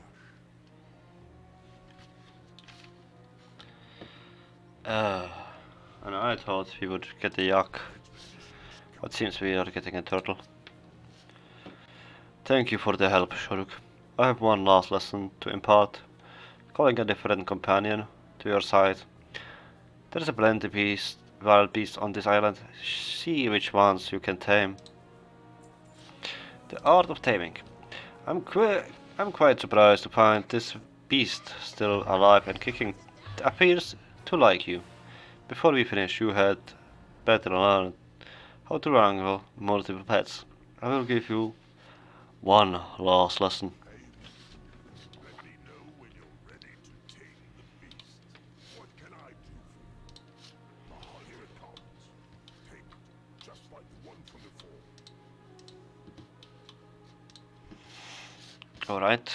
Speaker 1: And I thought we would get a yak, but seems we are getting a turtle. Thank you for the help, Shoduk. I have one last lesson to impart. Calling a different companion to your side. There is a plenty wild beasts on this island. See which ones you can tame. The art of taming. I'm quite surprised to find this beast still alive and kicking. It appears to like you. Before we finish, you had better learn how to wrangle multiple pets. I will give you one last lesson.
Speaker 5: Let me know when you're ready to tame the beast. What can I do for you? Here it comes. Take it, just like the one from before.
Speaker 1: Alright.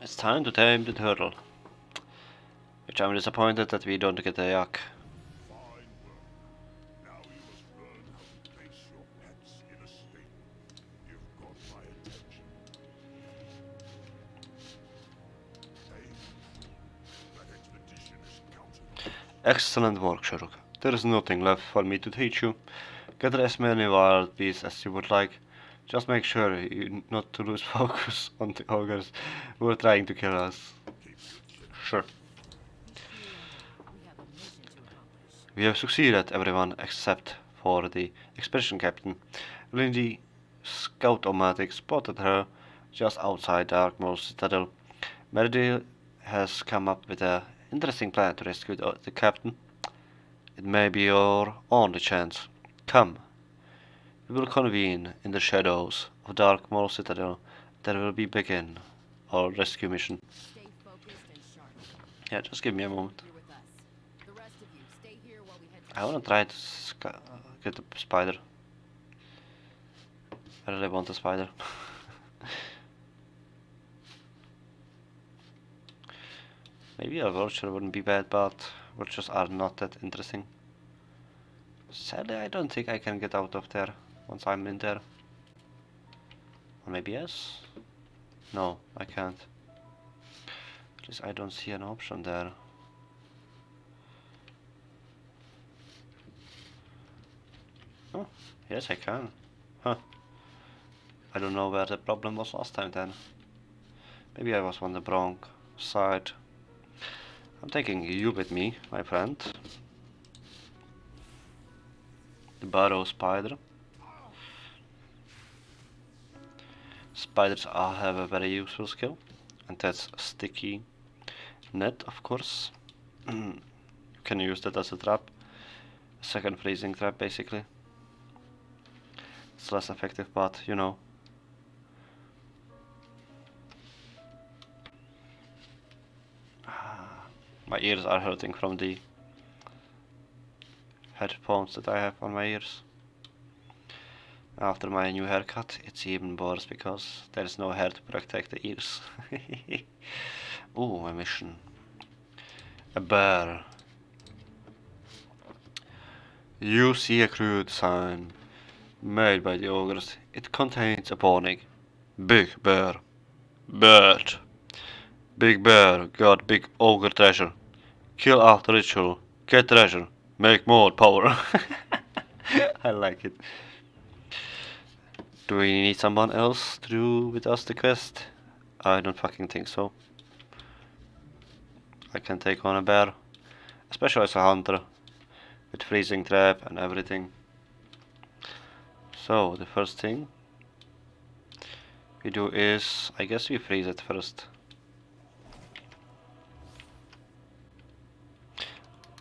Speaker 1: It's time to tame the turtle. Which I'm disappointed that we don't get a yak.
Speaker 5: Fine work. Now you must learn how to place your pets in a stable. You've got my attention. Hey, that expedition is counted.
Speaker 1: Excellent work, Sherlock. There is nothing left for me to teach you. Gather as many wild beasts as you would like. Just make sure you not to lose focus on the ogres who are trying to kill us. Sure.
Speaker 3: We have a mission to accomplish.
Speaker 1: We have succeeded, everyone except for the expedition captain. Lindy Scout-O-Matic spotted her just outside Darkmoor Citadel. Meredy has come up with an interesting plan to rescue the captain. It may be your only chance. Come. We will convene in the shadows of Darkmoor Citadel. There will be begin our rescue mission.
Speaker 3: Stay focused and sharp.
Speaker 1: Yeah, just give me a moment.
Speaker 3: You're with us. The rest of you, stay here while we head
Speaker 1: I wanna try to get the spider. I really want a spider. Maybe a vulture wouldn't be bad, but vultures are not that interesting. Sadly, I don't think I can get out of there once I'm in there. Or maybe yes? No, I can't. At least I don't see an option there. Oh, yes I can. Huh. I don't know where the problem was last time then. Maybe I was on the wrong side. I'm taking you with me, my friend. The burrow spider. Spiders have a very useful skill, and that's sticky net, of course. You can use that as a trap. A second freezing trap, basically. It's less effective, but you know. My ears are hurting from the headphones that I have on my ears. After my new haircut, it's even worse because there is no hair to protect the ears. Ooh, a mission. A bear. You see a crude sign made by the ogres. It contains a warning. Big bear. Bird. Big bear got big ogre treasure. Kill after ritual. Get treasure. Make more power. I like it. Do we need someone else to do with us the quest? I don't fucking think so. I can take on a bear. Especially as a hunter. With freezing trap and everything. So, the first thing we do is, I guess we freeze it first.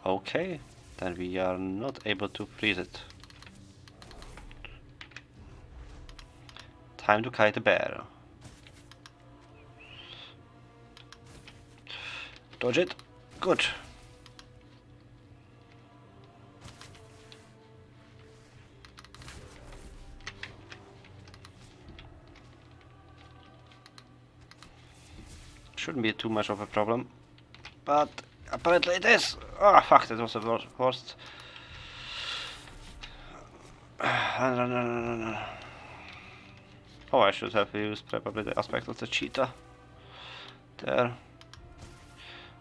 Speaker 1: Okay, then we are not able to freeze it. Time to kite a bear. Dodge it. Good. Shouldn't be too much of a problem, but apparently it is. Oh fuck, that was the worst. Oh, I should have used probably the aspect of the cheetah. There.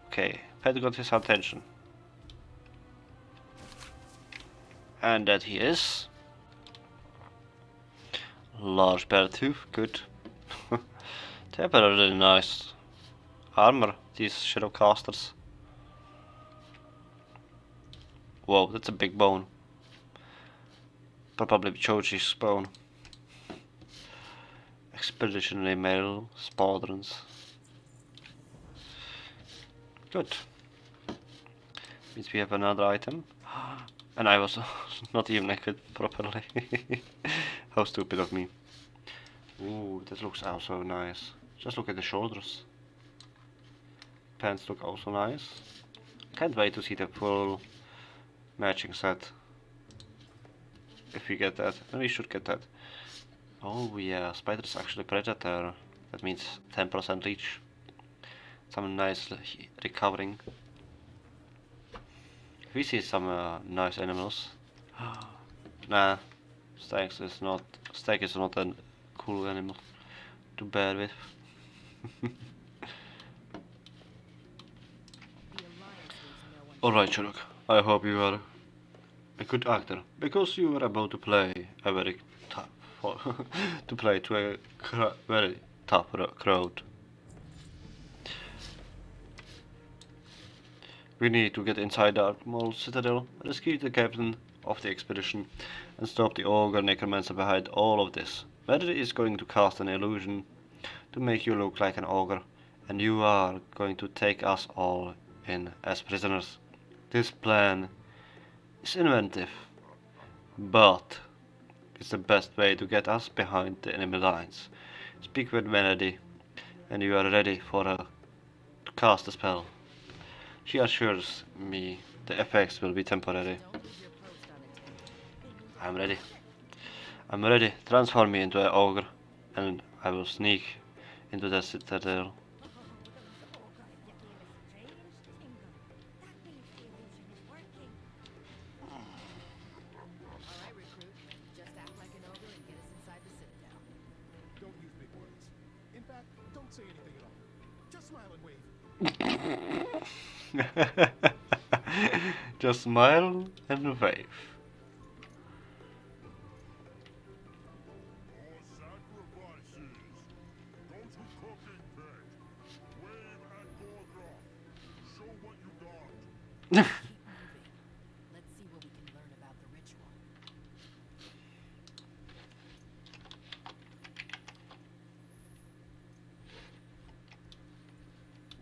Speaker 1: Okay, pet got his attention. And that he is. Large bear tooth, good. They have a really nice armor, these Shadowcasters. Whoa, that's a big bone. Probably Choji's bone. Expeditionary male squadrons. Good. Means we have another item. And I was not even equipped properly. How stupid of me. Ooh, this looks also nice. Just look at the shoulders. Pants look also nice. Can't wait to see the full matching set. If we get that, and we should get that. Oh yeah, spider's actually predator. That means 10% reach. Some nice recovering. We see some nice animals. Nah, stag is not a cool animal to bear with. Alright, Shoduk, I hope you are a good actor, because you were about to play a very tough to play to a very tough crowd. We need to get inside the Mole Citadel, rescue the captain of the expedition, and stop the ogre necromancer behind all of this. Medri is going to cast an illusion to make you look like an ogre, and you are going to take us all in as prisoners. This plan is inventive, but it's the best way to get us behind the enemy lines. Speak with Melody, and you are ready for her to cast a spell. She assures me The effects will be temporary.
Speaker 3: Don't leave your post unattended.
Speaker 1: I'm ready. I'm ready. Transform me into an ogre, and I will sneak into the citadel.
Speaker 3: Alright, recruit. Just act like an ogre and get us inside the citadel.
Speaker 6: Don't use big words. In fact, don't say anything at all. Just smile and wave.
Speaker 1: Just smile and wave.
Speaker 5: More sacrifices. Go to cooking pit. Wave and Gorgra. Show what you got.
Speaker 3: Keep moving. Let's see what we can learn about the ritual.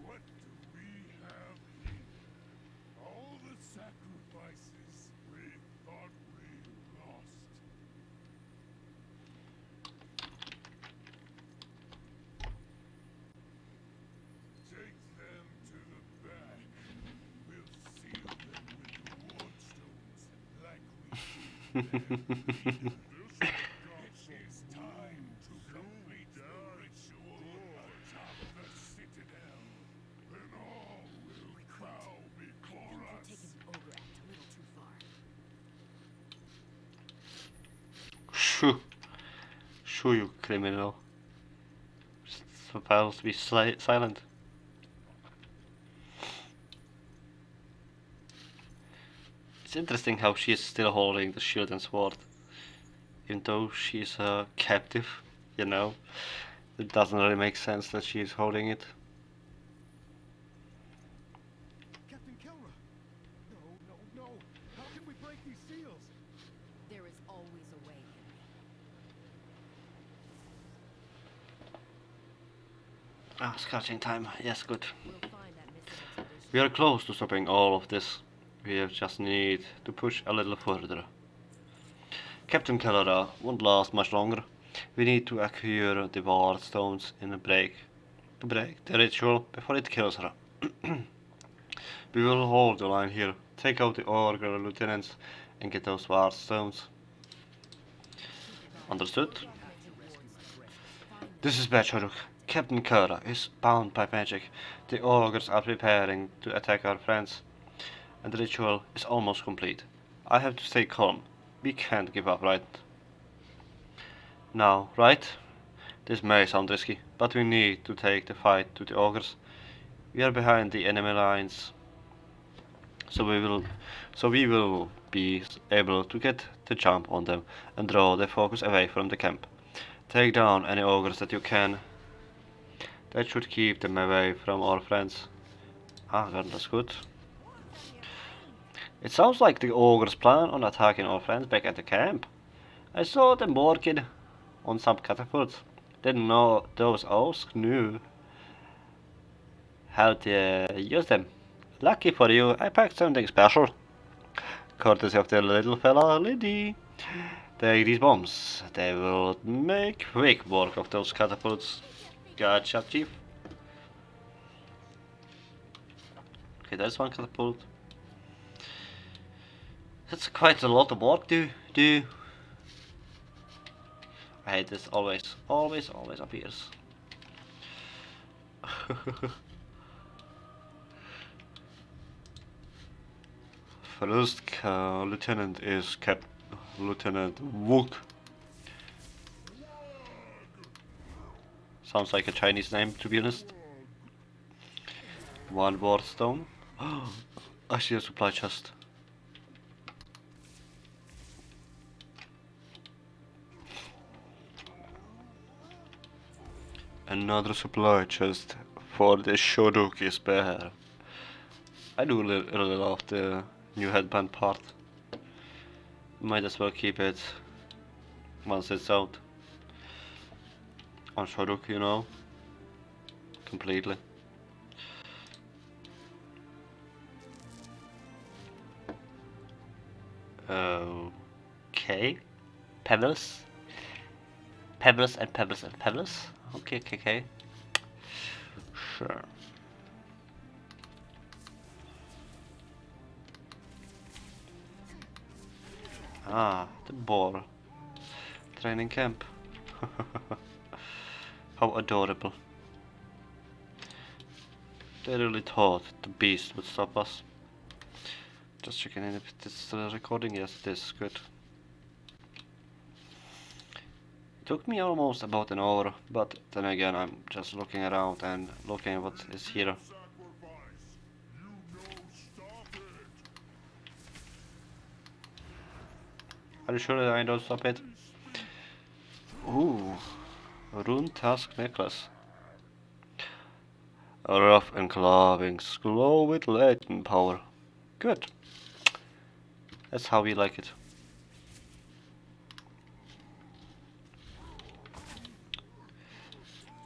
Speaker 5: What do we have here? All the sacrifices we thought we lost. Take them to the back. We'll seal them with the ward stones like we did. It is time to complete the ritual atop the citadel. Then all will bow before
Speaker 3: We're
Speaker 5: us.
Speaker 3: taking the ogre act a little too far.
Speaker 1: Shoo. Shoo, you criminal. Supposed to be silent. It's interesting how she is still holding the shield and sword. Even though she's a captive, you know. It doesn't really make sense that she is holding it.
Speaker 6: Captain Kelra! No. How can we break these seals?
Speaker 3: There is always a way, Henry.
Speaker 1: Scratching time. Yes, good.
Speaker 3: We'll find that missing expedition.
Speaker 1: We are close to stopping all of this. We just need to push a little further. Captain Kelra won't last much longer. We need to acquire the ward stones in a break. To break the ritual before it kills her. We will hold the line here. Take out the ogre lieutenants and get those ward stones. Understood? This is bad, Shoduk. Captain Kelra is bound by magic. The ogres are preparing to attack our friends, and the ritual is almost complete. I have to stay calm. We can't give up, right? Now, right? This may sound risky, but we need to take the fight to the ogres. We are behind the enemy lines, so we will be able to get the jump on them and draw their focus away from the camp. Take down any ogres that you can. That should keep them away from our friends. Ah, well, that's good. It sounds like the ogres plan on attacking our friends back at the camp. I saw them working on some catapults. Didn't know those elves knew how to use them. Lucky for you, I packed something special. Courtesy of the little fella Liddy. Take these bombs. They will make quick work of those catapults. Gotcha, chief. Okay, there's one catapult. That's quite a lot of work to do. I hate this, always appears. First lieutenant is Lieutenant Wook. Sounds like a Chinese name, to be honest. One ward stone. I see a supply chest. Another supply chest for the Shoduk is better. I do really love the new headband part. Might as well keep it once it's out. On Shoduk, you know. Completely. Okay. Pebbles. Pebbles and pebbles and pebbles. Okay. Sure. Ah, the boar. Training camp. How adorable. They really thought the beast would stop us. Just checking in if it's still recording. Yes, it is. Good. It took me almost about an hour, but then again I'm just looking around and looking at what is here.
Speaker 5: Sacrifice. You know, stop it.
Speaker 1: Are you sure that I don't stop it? Ooh, rune task necklace. Rough and carving, glow with latent power. Good. That's how we like it.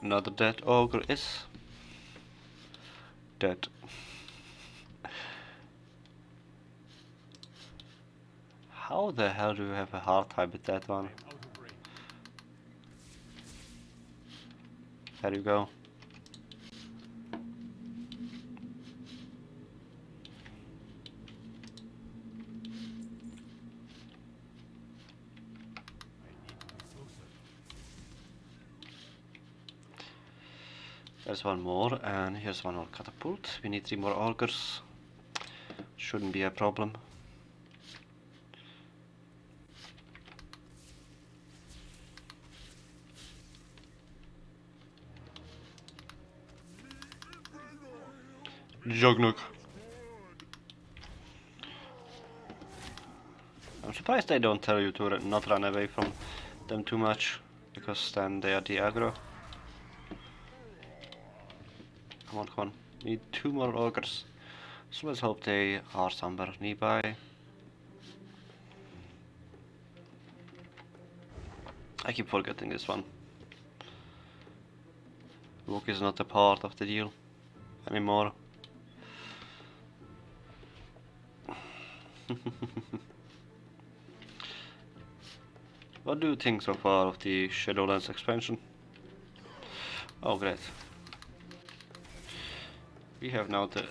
Speaker 1: Another dead ogre is dead. How the hell do you have a hard time with that one? There you go. There's one more, and here's one more catapult. We need 3 more augers. Shouldn't be a problem. Jognuk. I'm surprised they don't tell you to not run away from them too much, because then they are the aggro. Come on, come on. We need 2 more augers. So let's hope they are somewhere nearby. I keep forgetting this one. Walk is not a part of the deal anymore. What do you think so far of the Shadowlands expansion? Oh, great. We have now the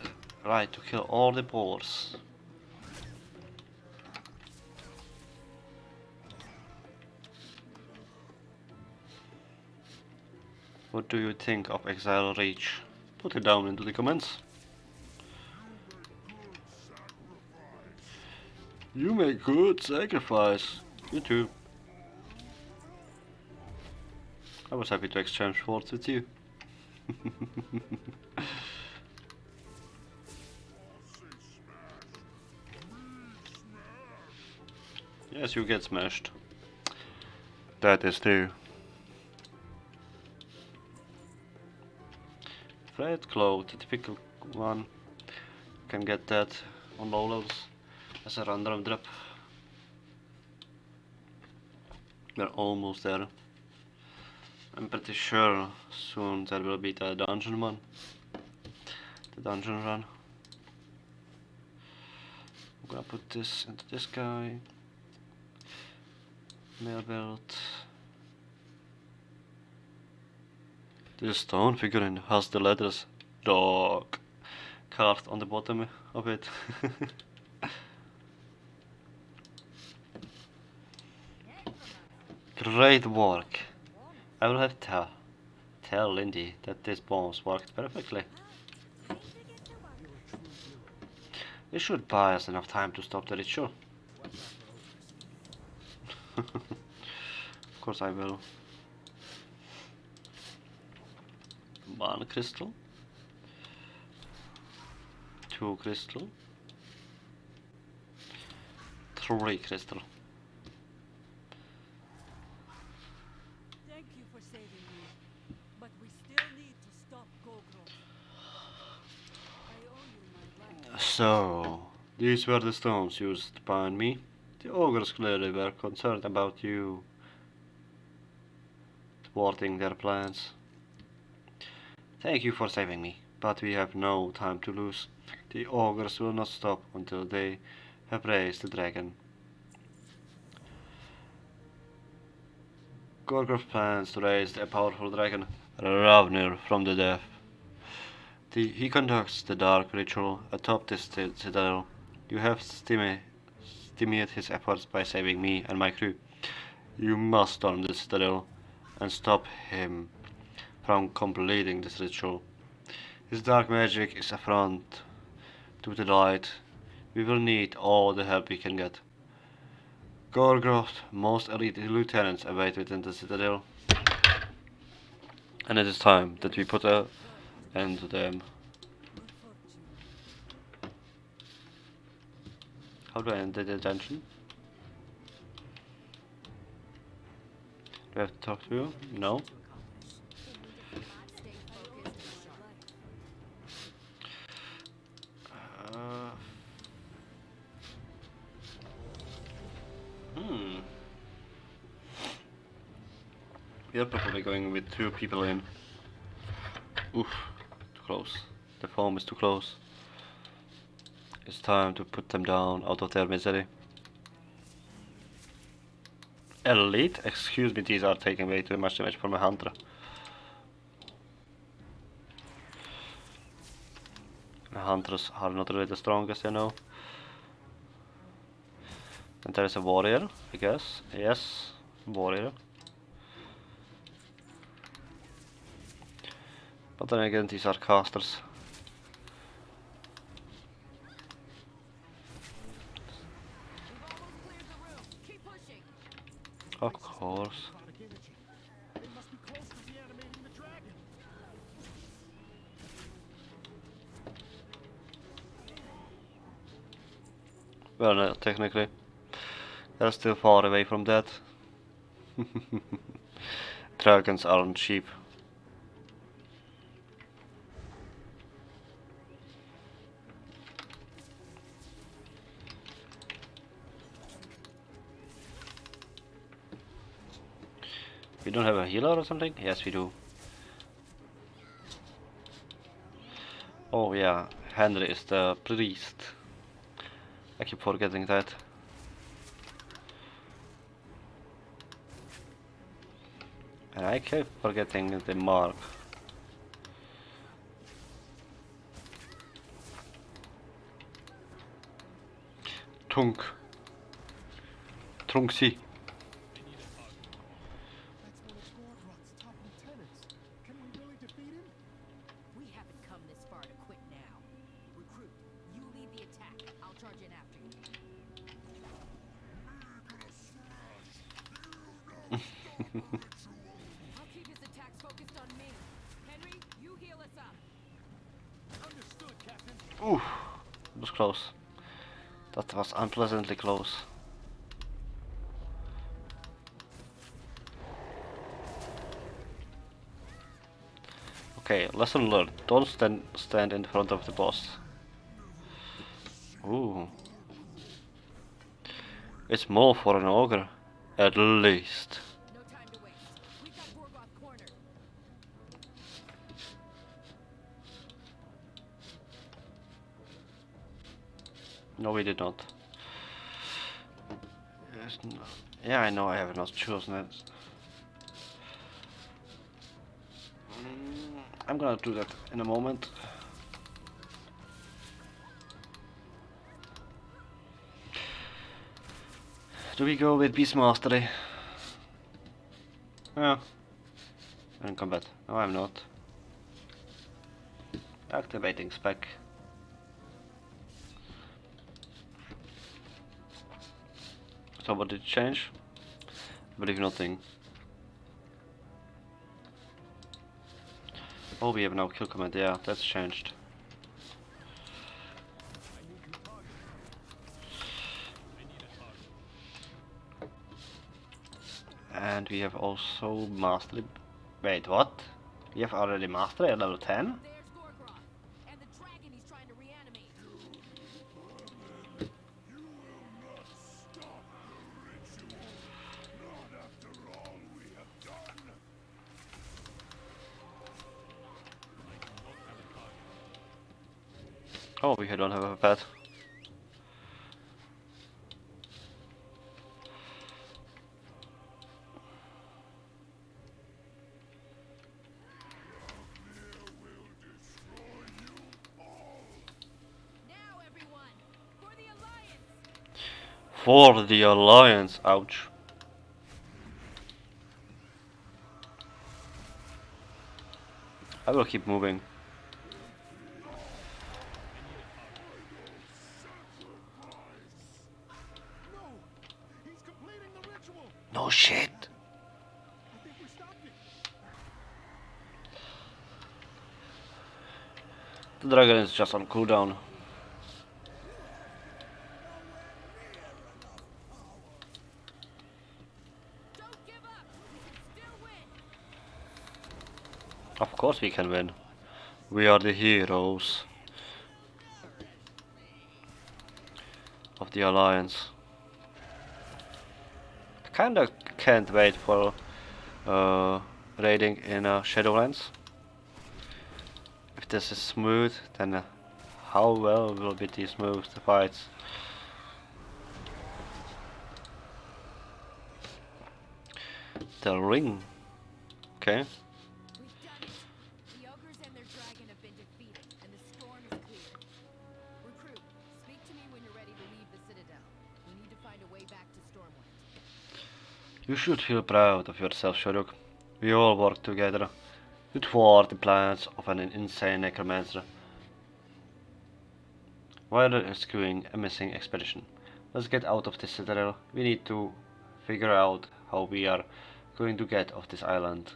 Speaker 1: right to kill all the boars. What do you think of Exile Reach? Put it down into the comments. You make good sacrifice. You too. I was happy to exchange words with you. Yes, you get smashed. That is true. Freight Cloud, the typical one. You can get that on low levels as a random drop. We're almost there. I'm pretty sure soon there will be the dungeon one. The dungeon run. I'm gonna put this into this guy. Mail belt. This stone figurine has the letters dog carved on the bottom of it. Great work. I will have to tell Lindy that these bombs worked perfectly. It should buy us enough time to stop the ritual. Of course I will. 1 crystal. 2 crystal. 3 crystal.
Speaker 8: Thank you for saving me. But we still need to stop Gogro. I owe you my life.
Speaker 1: So, these were the stones used by me. The ogres clearly were concerned about you thwarting their plans. Thank you for saving me, but we have no time to lose. The ogres will not stop until they have raised the dragon. Gorgoroth plans to raise a powerful dragon, Ravnir, from the death. He conducts the dark ritual atop this citadel. You have underestimate his efforts by saving me and my crew. You must storm the citadel and stop him from completing this ritual. His dark magic is affront to the light. We will need all the help we can get. Gorgroth's most elite lieutenants await within the citadel, and it is time that we put an end to them. How do I end the detention? Do I have to talk to you? No. We are probably going with 2 people in. Oof, too close. The foam is too close. It's time to put them down out of their misery. Elite? Excuse me, these are taking way too much damage from a hunter. The hunters are not really the strongest, you know. And there is a warrior, I guess. Yes, warrior. But then again, these are casters. Of course.
Speaker 6: They must be close to reanimating the dragon.
Speaker 1: Well, no, technically. They're still far away from that. Dragons aren't cheap. We don't have a healer or something? Yes, we do. Oh yeah, Henry is the priest. I keep forgetting that. And I keep forgetting the mark. Tunk. Trunksi.
Speaker 6: That's one of Gorgroth's top lieutenants. Can we really defeat him?
Speaker 3: We haven't come this far to quit now. Recruit, you lead the attack. I'll charge in after you. I'll keep his attacks focused on me. Henry, you heal us up.
Speaker 6: Understood, Captain.
Speaker 1: Ooh, it was close. That was unpleasantly close. Okay, lesson learned. Don't stand in front of the boss. Ooh. It's more for an ogre, at least.
Speaker 3: No time to waste. We've got Gorgoth cornered.
Speaker 1: No, we did not. Yes, no. Yeah, I know I have not chosen it. I'm gonna do that in a moment. Do we go with Beast Mastery? Yeah. In combat. No, I'm not. Activating spec. So what did it change? I believe nothing. Oh, we have now kill command. Yeah, that's changed. And we have also mastery. Wait, what? We have already mastery at level 10?
Speaker 3: There's Gorgoth. And the dragon he's trying to reanimate.
Speaker 5: You will not stop the ritual. Not after all we have done.
Speaker 1: Oh, we don't have a pet.
Speaker 3: Now, everyone, for the Alliance!
Speaker 1: For the Alliance, ouch. I will keep moving.
Speaker 6: No! He's completing the ritual!
Speaker 1: No shit.
Speaker 6: I think we stopped it.
Speaker 1: The dragon is just on cooldown.
Speaker 3: Don't give up! We can still win!
Speaker 1: Of course we can win. We are the heroes of the Alliance. I kinda can't wait for raiding in Shadowlands. If this is smooth, then how well will be these smooth the fights? The ring. Okay.
Speaker 3: We've done it! The ogres and their dragon have been defeated, and the storm is cleared. Recruit, speak to me when you're ready to leave the Citadel. We need to find a way back to Stormwind.
Speaker 1: You should feel proud of yourself, Shoduk. We all work together to thwart the plans of an insane necromancer while rescuing a missing expedition. Let's get out of the Citadel. We need to figure out how we are going to get off this island.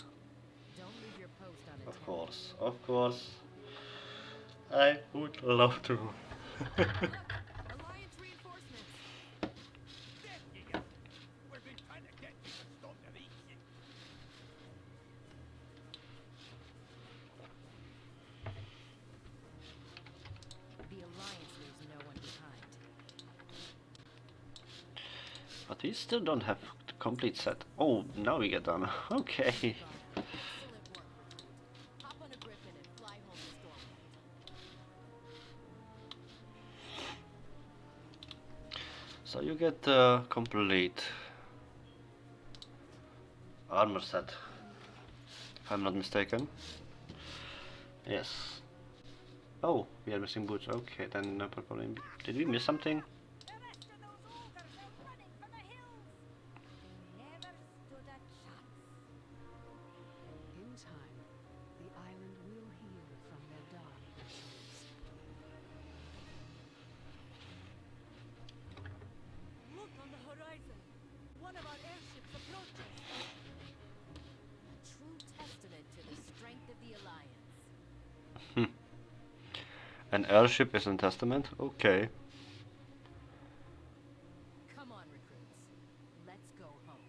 Speaker 3: Don't leave your post unattended.
Speaker 1: Of course. I would love to.
Speaker 3: Alliance reinforcements!
Speaker 5: There you go. We've been trying to get you to stop the leaking.
Speaker 3: The Alliance leaves no one behind.
Speaker 1: But we still don't have the complete set. Oh, now we get done. Okay.
Speaker 3: Excellent work, Recruit. Hop on a griffin and fly home to Stormwind.
Speaker 1: So you get the complete armor set, if I'm not mistaken. Yes. Oh, we are missing boots. Okay, then probably. Did we miss something?
Speaker 4: The rest of those ogres are running for the hills. They never stood a chance.
Speaker 7: In time, the island will heal from their dark rituals.
Speaker 8: Look on the horizon. One of our airships approaches.
Speaker 3: A true testament to the strength of the Alliance.
Speaker 1: An airship is in testament? Okay.
Speaker 3: Come on, recruits. Let's go home.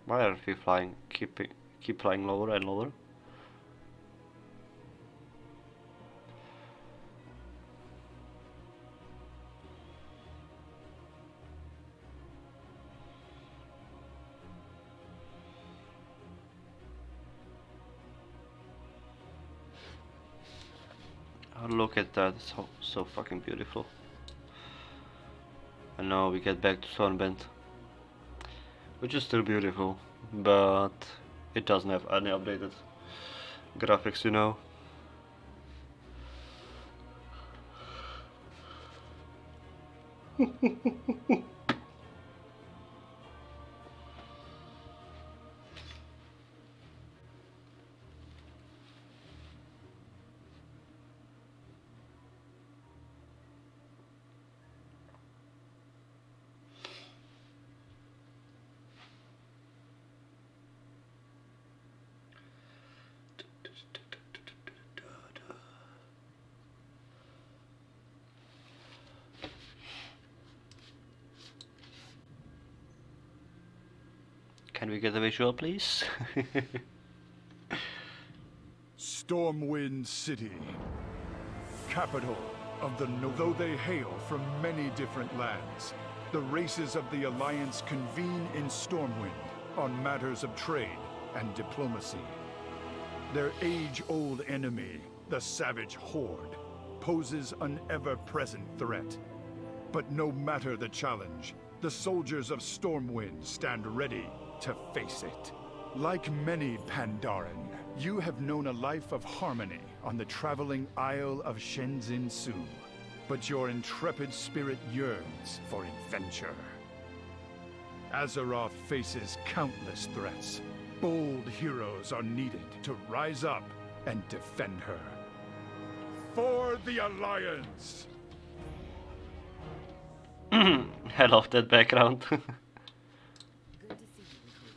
Speaker 1: Why are we flying? Keep flying lower and lower? Oh, look at that, it's so fucking beautiful. And now we get back to Stormwind, which is still beautiful, but it doesn't have any updated graphics, you know. Can we get a visual, please?
Speaker 2: Stormwind City, capital of the Though they hail from many different lands, the races of the Alliance convene in Stormwind on matters of trade and diplomacy. Their age-old enemy, the Savage Horde, poses an ever-present threat. But no matter the challenge, the soldiers of Stormwind stand ready to face it. Like many Pandaren, you have known a life of harmony on the traveling Isle of Shenzin Su. But your intrepid spirit yearns for adventure. Azeroth faces countless threats. Bold heroes are needed to rise up and defend her. For the Alliance!
Speaker 1: I love that background.
Speaker 3: Good to see you, recruit.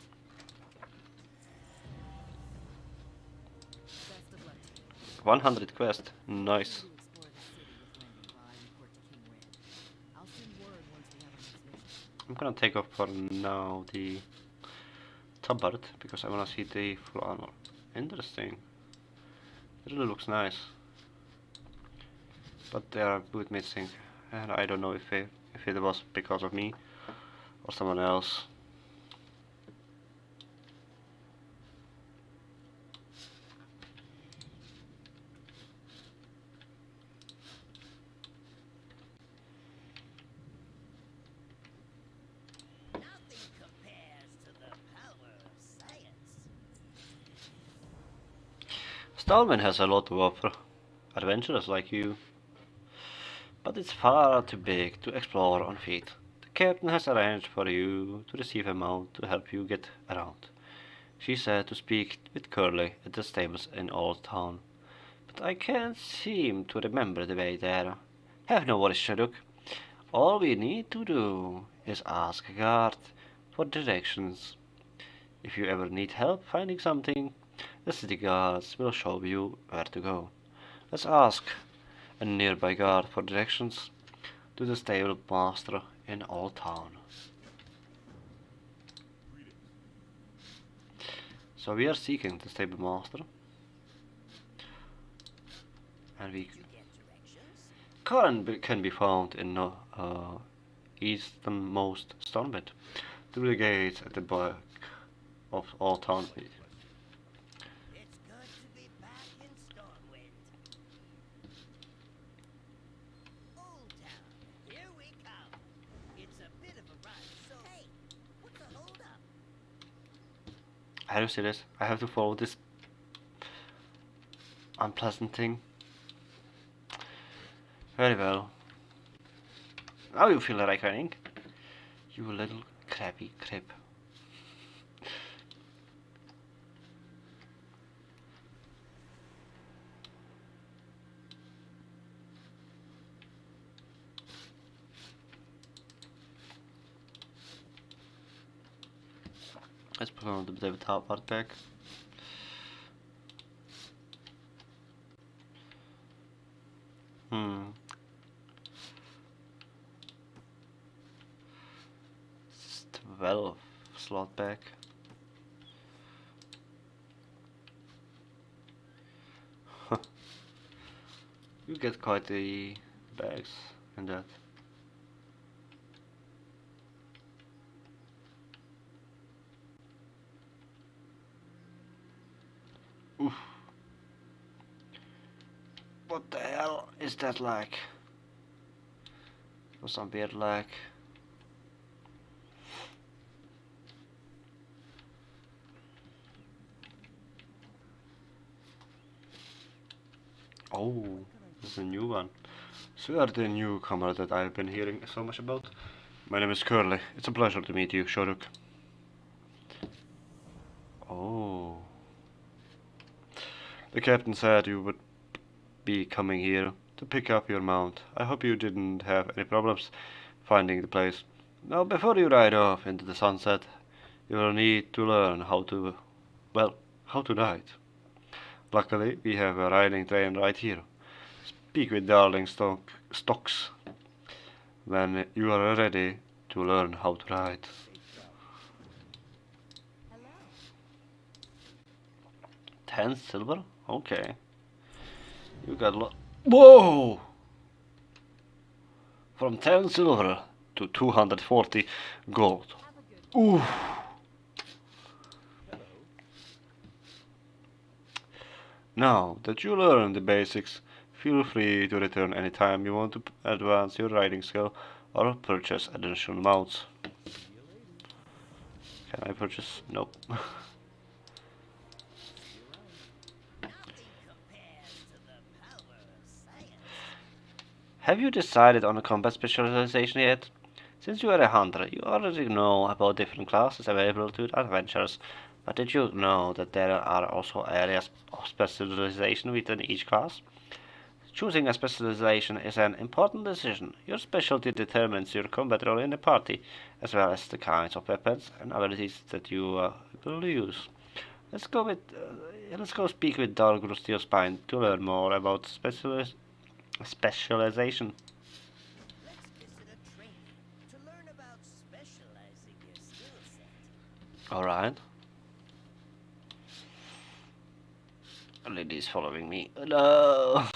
Speaker 3: Best of luck to you.
Speaker 1: 100 quest, nice.
Speaker 3: To explore the city with Landing while I report to King Red. I'll send word once we have our next mission.
Speaker 1: I'm gonna take off for now the tabard because I wanna see the full armor. Interesting. It really looks nice. But there are boot missing, and I don't know if it was because of me or someone else.
Speaker 4: Nothing compares to the power of science.
Speaker 1: Stallman has a lot to offer, adventurers like you. But it's far too big to explore on feet. The captain has arranged for you to receive a mount to help you get around. She said to speak with Curly at the stables in Old Town. But I can't seem to remember the way there. Have no worries, Shoduk. All we need to do is ask a guard for directions. If you ever need help finding something, the city guards will show you where to go. Let's ask a nearby guard for directions to the stable master in Old Town. So we are seeking the stable master, and we
Speaker 4: You get directions?
Speaker 1: can be found in easternmost Stormbed, through the gates at the back of Old Town.
Speaker 4: It's good to be back in Stormwind. Old Town, here we come. It's a bit of a run, so hey, what's the hold up?
Speaker 1: Are you serious? I have to follow this unpleasant thing? Very well. Now you feel like running. You little crabby crib. Let's put on the top part back. Hmm. 12 slot back. You get quite the bags in that. Oof. What the hell is that like? For some weird lag. Oh, this is a new one. So you are the newcomer that I've been hearing so much about. My name is Curly. It's a pleasure to meet you, Shoduk. Oh. The captain said you would be coming here to pick up your mount. I hope you didn't have any problems finding the place. Now, before you ride off into the sunset, you will need to learn how to ride. Luckily, we have a riding train right here. Speak with Darling Stocks when you are ready to learn how to ride.
Speaker 3: Hello.
Speaker 1: 10 silver? Okay. You got a lot. Whoa! From 10 silver to 240 gold. Ooh. Now that you learn the basics, feel free to return anytime you want to advance your riding skill or purchase additional mounts. Can I purchase? Nope. Have you decided on a combat specialization yet? Since you are a hunter, you already know about different classes available to adventurers, but did you know that there are also areas of specialization within each class? Choosing a specialization is an important decision. Your specialty determines your combat role in the party, as well as the kinds of weapons and abilities that you will use. Let's go speak with Dark Steelspine to learn more about specialization.
Speaker 4: Let's visit a training to learn about specializing your skill set.
Speaker 1: Alright. A lady is following me. No!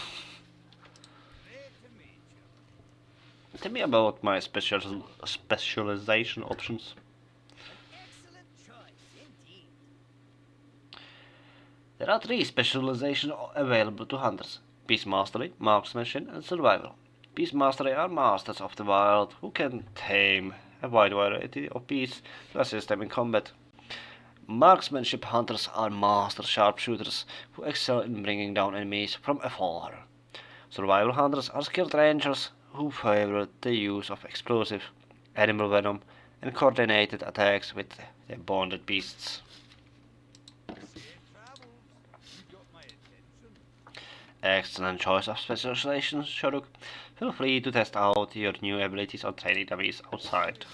Speaker 4: Great to meet you.
Speaker 1: Tell me about my specialization options.
Speaker 4: An excellent choice indeed.
Speaker 1: There are 3 specializations available to hunters: Beast Mastery, Marksmanship, and Survival. Beast Mastery are masters of the wild who can tame a wide variety of beasts to assist them in combat. Marksmanship hunters are master sharpshooters who excel in bringing down enemies from afar. Survival hunters are skilled rangers who favor the use of explosive, animal venom, and coordinated attacks with their bonded beasts.
Speaker 5: Safe travels. You got my attention.
Speaker 1: Excellent choice of specialization, Shoduk. Feel free to test out your new abilities on training dummies outside.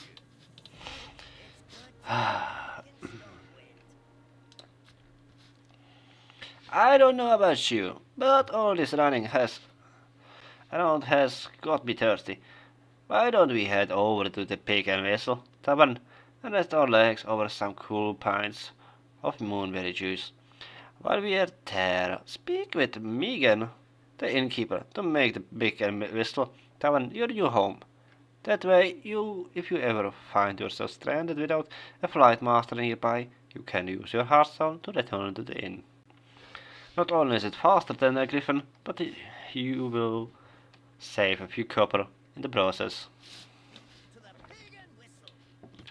Speaker 1: I don't know about you, but all this running around has got me thirsty. Why don't we head over to the Pig and Whistle Tavern and rest our legs over some cool pints of moonberry juice? While we are there, speak with Megan, the innkeeper, to make the Pig and Whistle Tavern your new home. That way, if you ever find yourself stranded without a flight master nearby, you can use your Hearthstone to return to the inn. Not only is it faster than a griffin, but you will save a few copper in the process.
Speaker 4: To the Pig and Whistle.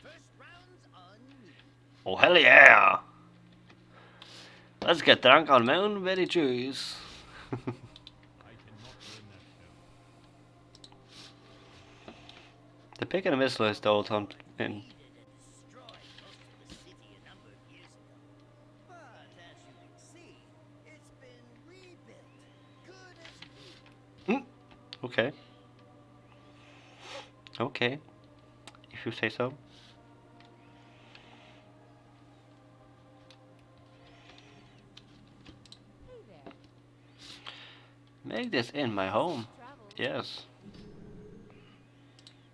Speaker 4: First round's on me.
Speaker 1: Oh hell yeah! Let's get drunk on moonberry juice.
Speaker 5: I cannot burn that shell.
Speaker 1: The Pig and Whistle is the old home inn.
Speaker 4: Raided and destroyed most of the city a number of years ago. But as you can see, it's been rebuilt. Good as new.
Speaker 1: Okay. Okay. If you say so.
Speaker 7: Hey there.
Speaker 1: Make this inn my home.
Speaker 7: Travel.
Speaker 1: Yes.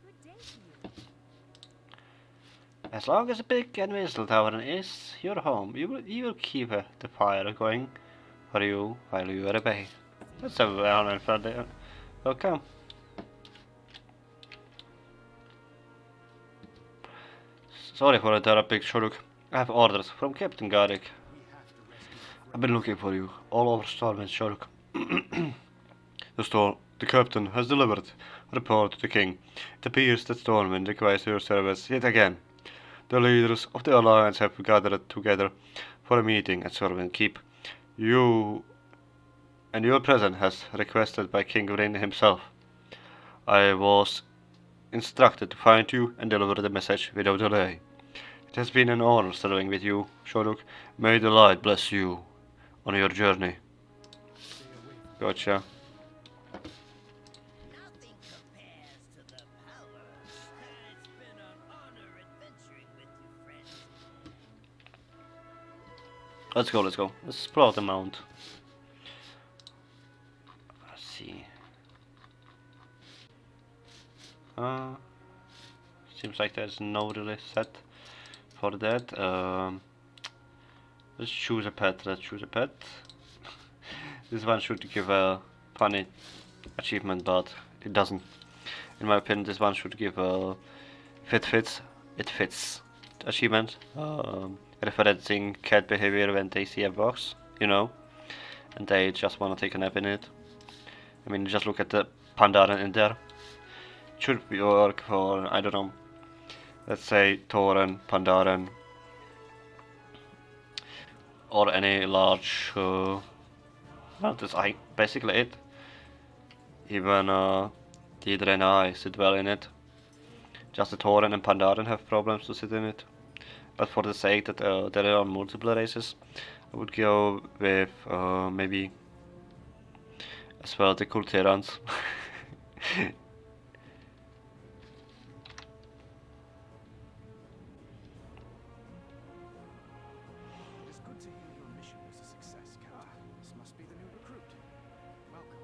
Speaker 7: Good day to you.
Speaker 1: As long as the Pig and Whistle Tavern is your home, you will keep the fire going for you while you are away. That's a well and friendly welcome. Sorry for interrupting, Shoduk. I have orders from Captain Garrick. I've been looking for you all over Stormwind, Shoduk. The captain has delivered a report to the king. It appears that Stormwind requires your service yet again. The leaders of the Alliance have gathered together for a meeting at Stormwind Keep. Your presence has requested by King Vryn himself. I was instructed to find you and deliver the message without delay. It has been an honor serving with you, Shoduk. May the light bless you on your journey. Gotcha.
Speaker 4: Nothing compares to the power. It's been an honor adventuring with you, friends.
Speaker 1: Let's go. Let's explore the mount. Let's see. Seems like there's no really set for that. Let's choose a pet. This one should give a funny achievement, but it doesn't. In my opinion, this one should give a it fits achievement, referencing cat behavior when they see a box, and they just want to take a nap in it. I mean, just look at the Pandaren in there. It should work for, I don't know, let's say Tauren, Pandaren, or any large, well, that's basically it. Even the Draenei sit well in it. Just the Tauren and Pandaren have problems to sit in it. But for the sake that there are multiple races, I would go with maybe as well the Kulterans.
Speaker 6: It's good to hear your mission was a success, Captain. This must be the new recruit. Welcome.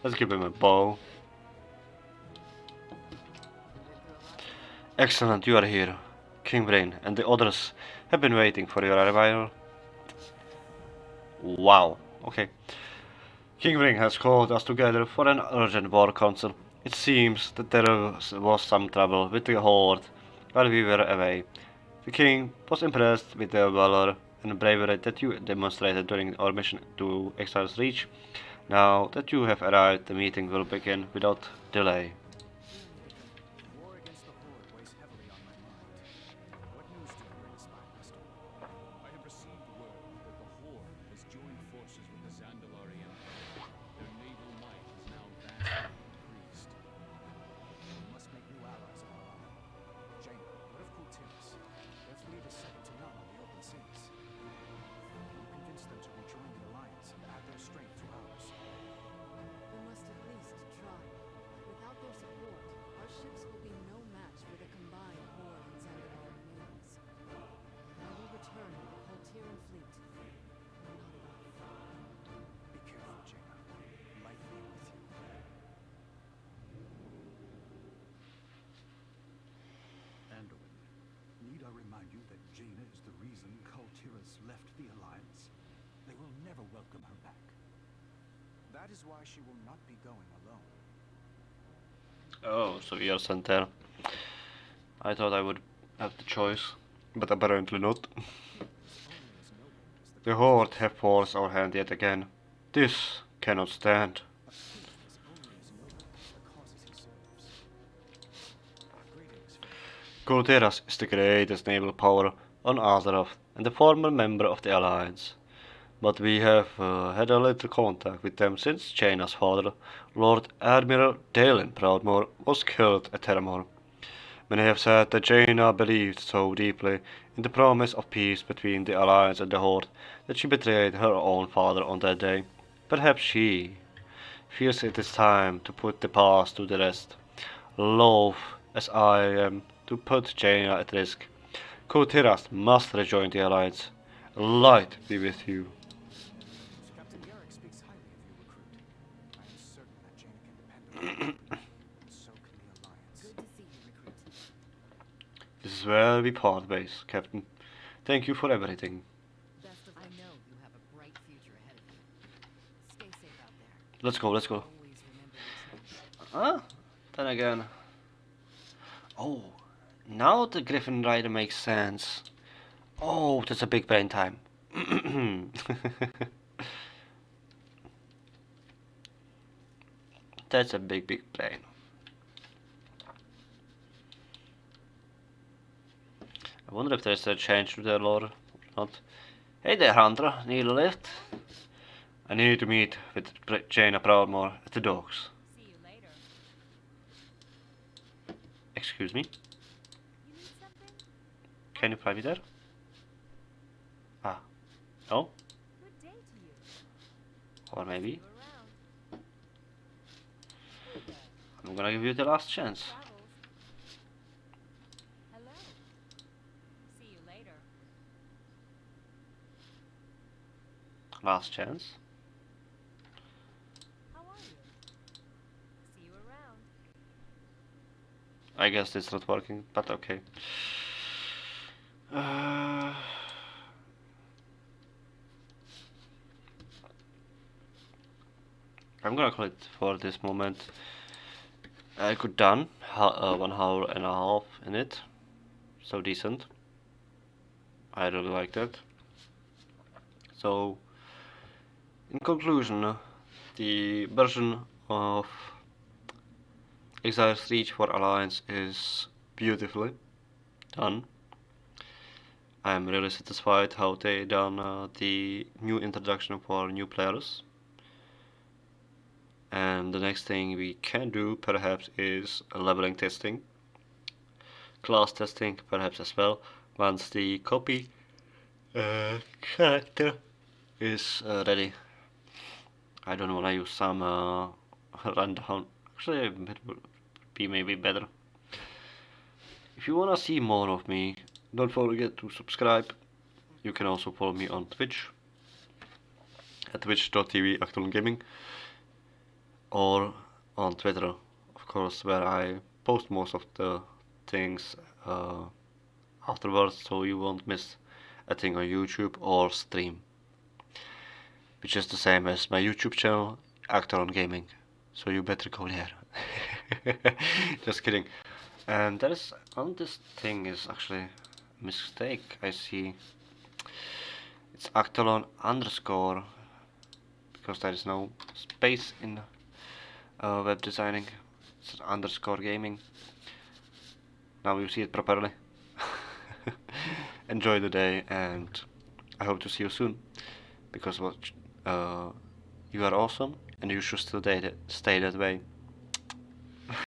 Speaker 1: Let's give him a bow. Excellent, you are here. King Brain and the others have been waiting for your arrival. Wow, okay. King Brain has called us together for an urgent war council. It seems that there was some trouble with the Horde while we were away. The king was impressed with the valor and bravery that you demonstrated during our mission to Exile's Reach. Now that you have arrived, the meeting will begin without delay.
Speaker 6: War against the Horde weighs heavily on my mind. What news do you bring, Spy Master?
Speaker 5: I have received word that the Horde has joined forces with the Zandalari Empire. Their naval might is now vastly increased.
Speaker 6: We must make new allies of our own. Jaina, what of Kultiris? Their fleet is second to none on the open seas. Can you convince them to rejoin the Alliance and add their strength to ours?
Speaker 7: We must at least try. Without their support, our ships will be no match for the combined Horde and Zandalari navies. I will return with the Kultiran fleet. Not alone.
Speaker 6: Be careful, Jaina. Light be with you. Anduin, need I remind you that Jaina is the reason Kultiris left the Alliance? They will never welcome her back. That is why she will not be going alone.
Speaker 1: Oh, so we are sent there. I thought I would have the choice, but apparently not. The Horde have forced our hand yet again. This cannot stand.
Speaker 6: A king is only as noble as the causes he serves. Greetings, friend.
Speaker 1: Kulteras is the greatest naval power on Azeroth and a former member of the Alliance. But we have had a little contact with them since Jaina's father, Lord Admiral Dalen Proudmoore, was killed at Terramore. Many have said that Jaina believed so deeply in the promise of peace between the Alliance and the Horde that she betrayed her own father on that day. Perhaps she feels it is time to put the past to the rest. Loath as I am to put Jaina at risk, Kultiras must rejoin the Alliance. Light be with you.
Speaker 6: Captain Garrick speaks highly of you, recruit. I am certain that Jaina can depend on you. And so can the Alliance.
Speaker 3: Good to see you, recruit.
Speaker 1: This is where we part ways, Captain. Thank you for everything.
Speaker 3: Best of I know you have a bright future ahead of you. Stay safe out there.
Speaker 1: Let's go, let's go.
Speaker 3: Always remember your trench.
Speaker 1: Huh? Then again. Oh, now the Griffin Rider makes sense. Oh, that's a big brain time. That's a big brain. I wonder if there's a change to their lore or not. Hey there, Hunter. Need a lift? I need to meet with Jaina Proudmoore at the docks.
Speaker 3: See you later.
Speaker 1: Excuse me?
Speaker 3: You need something?
Speaker 1: Can you fly me there? Ah. No?
Speaker 3: Good day to you.
Speaker 1: Or maybe?
Speaker 3: You around.
Speaker 1: I'm gonna give you the last chance.
Speaker 3: Travels. Hello. See you later.
Speaker 1: Last chance.
Speaker 3: How are you? See you around.
Speaker 1: I guess it's not working, but okay. I'm gonna call it for this moment. I could done 1 hour and a half in it, so decent. I really like that. So, in conclusion, the version of Exile's Reach for Alliance is beautifully done. I'm really satisfied how they done the new introduction for new players. And the next thing we can do perhaps is leveling testing, class testing perhaps as well, once the copy character is ready. I don't want to use some rundown. Actually, it would be maybe better. If you want to see more of me, don't forget to subscribe. You can also follow me on Twitch at twitch.tv actualgaming, or on Twitter, of course, where I post most of the things afterwards, so you won't miss a thing on YouTube or stream, which is the same as my YouTube channel, Actor on Gaming. So you better go there. Just kidding. And there is on this thing is actually a mistake. I see it's Actalon underscore, because there is no space in web designing. It's underscore gaming. Now you see it properly. Enjoy the day, and I hope to see you soon, because you are awesome and you should still stay that way.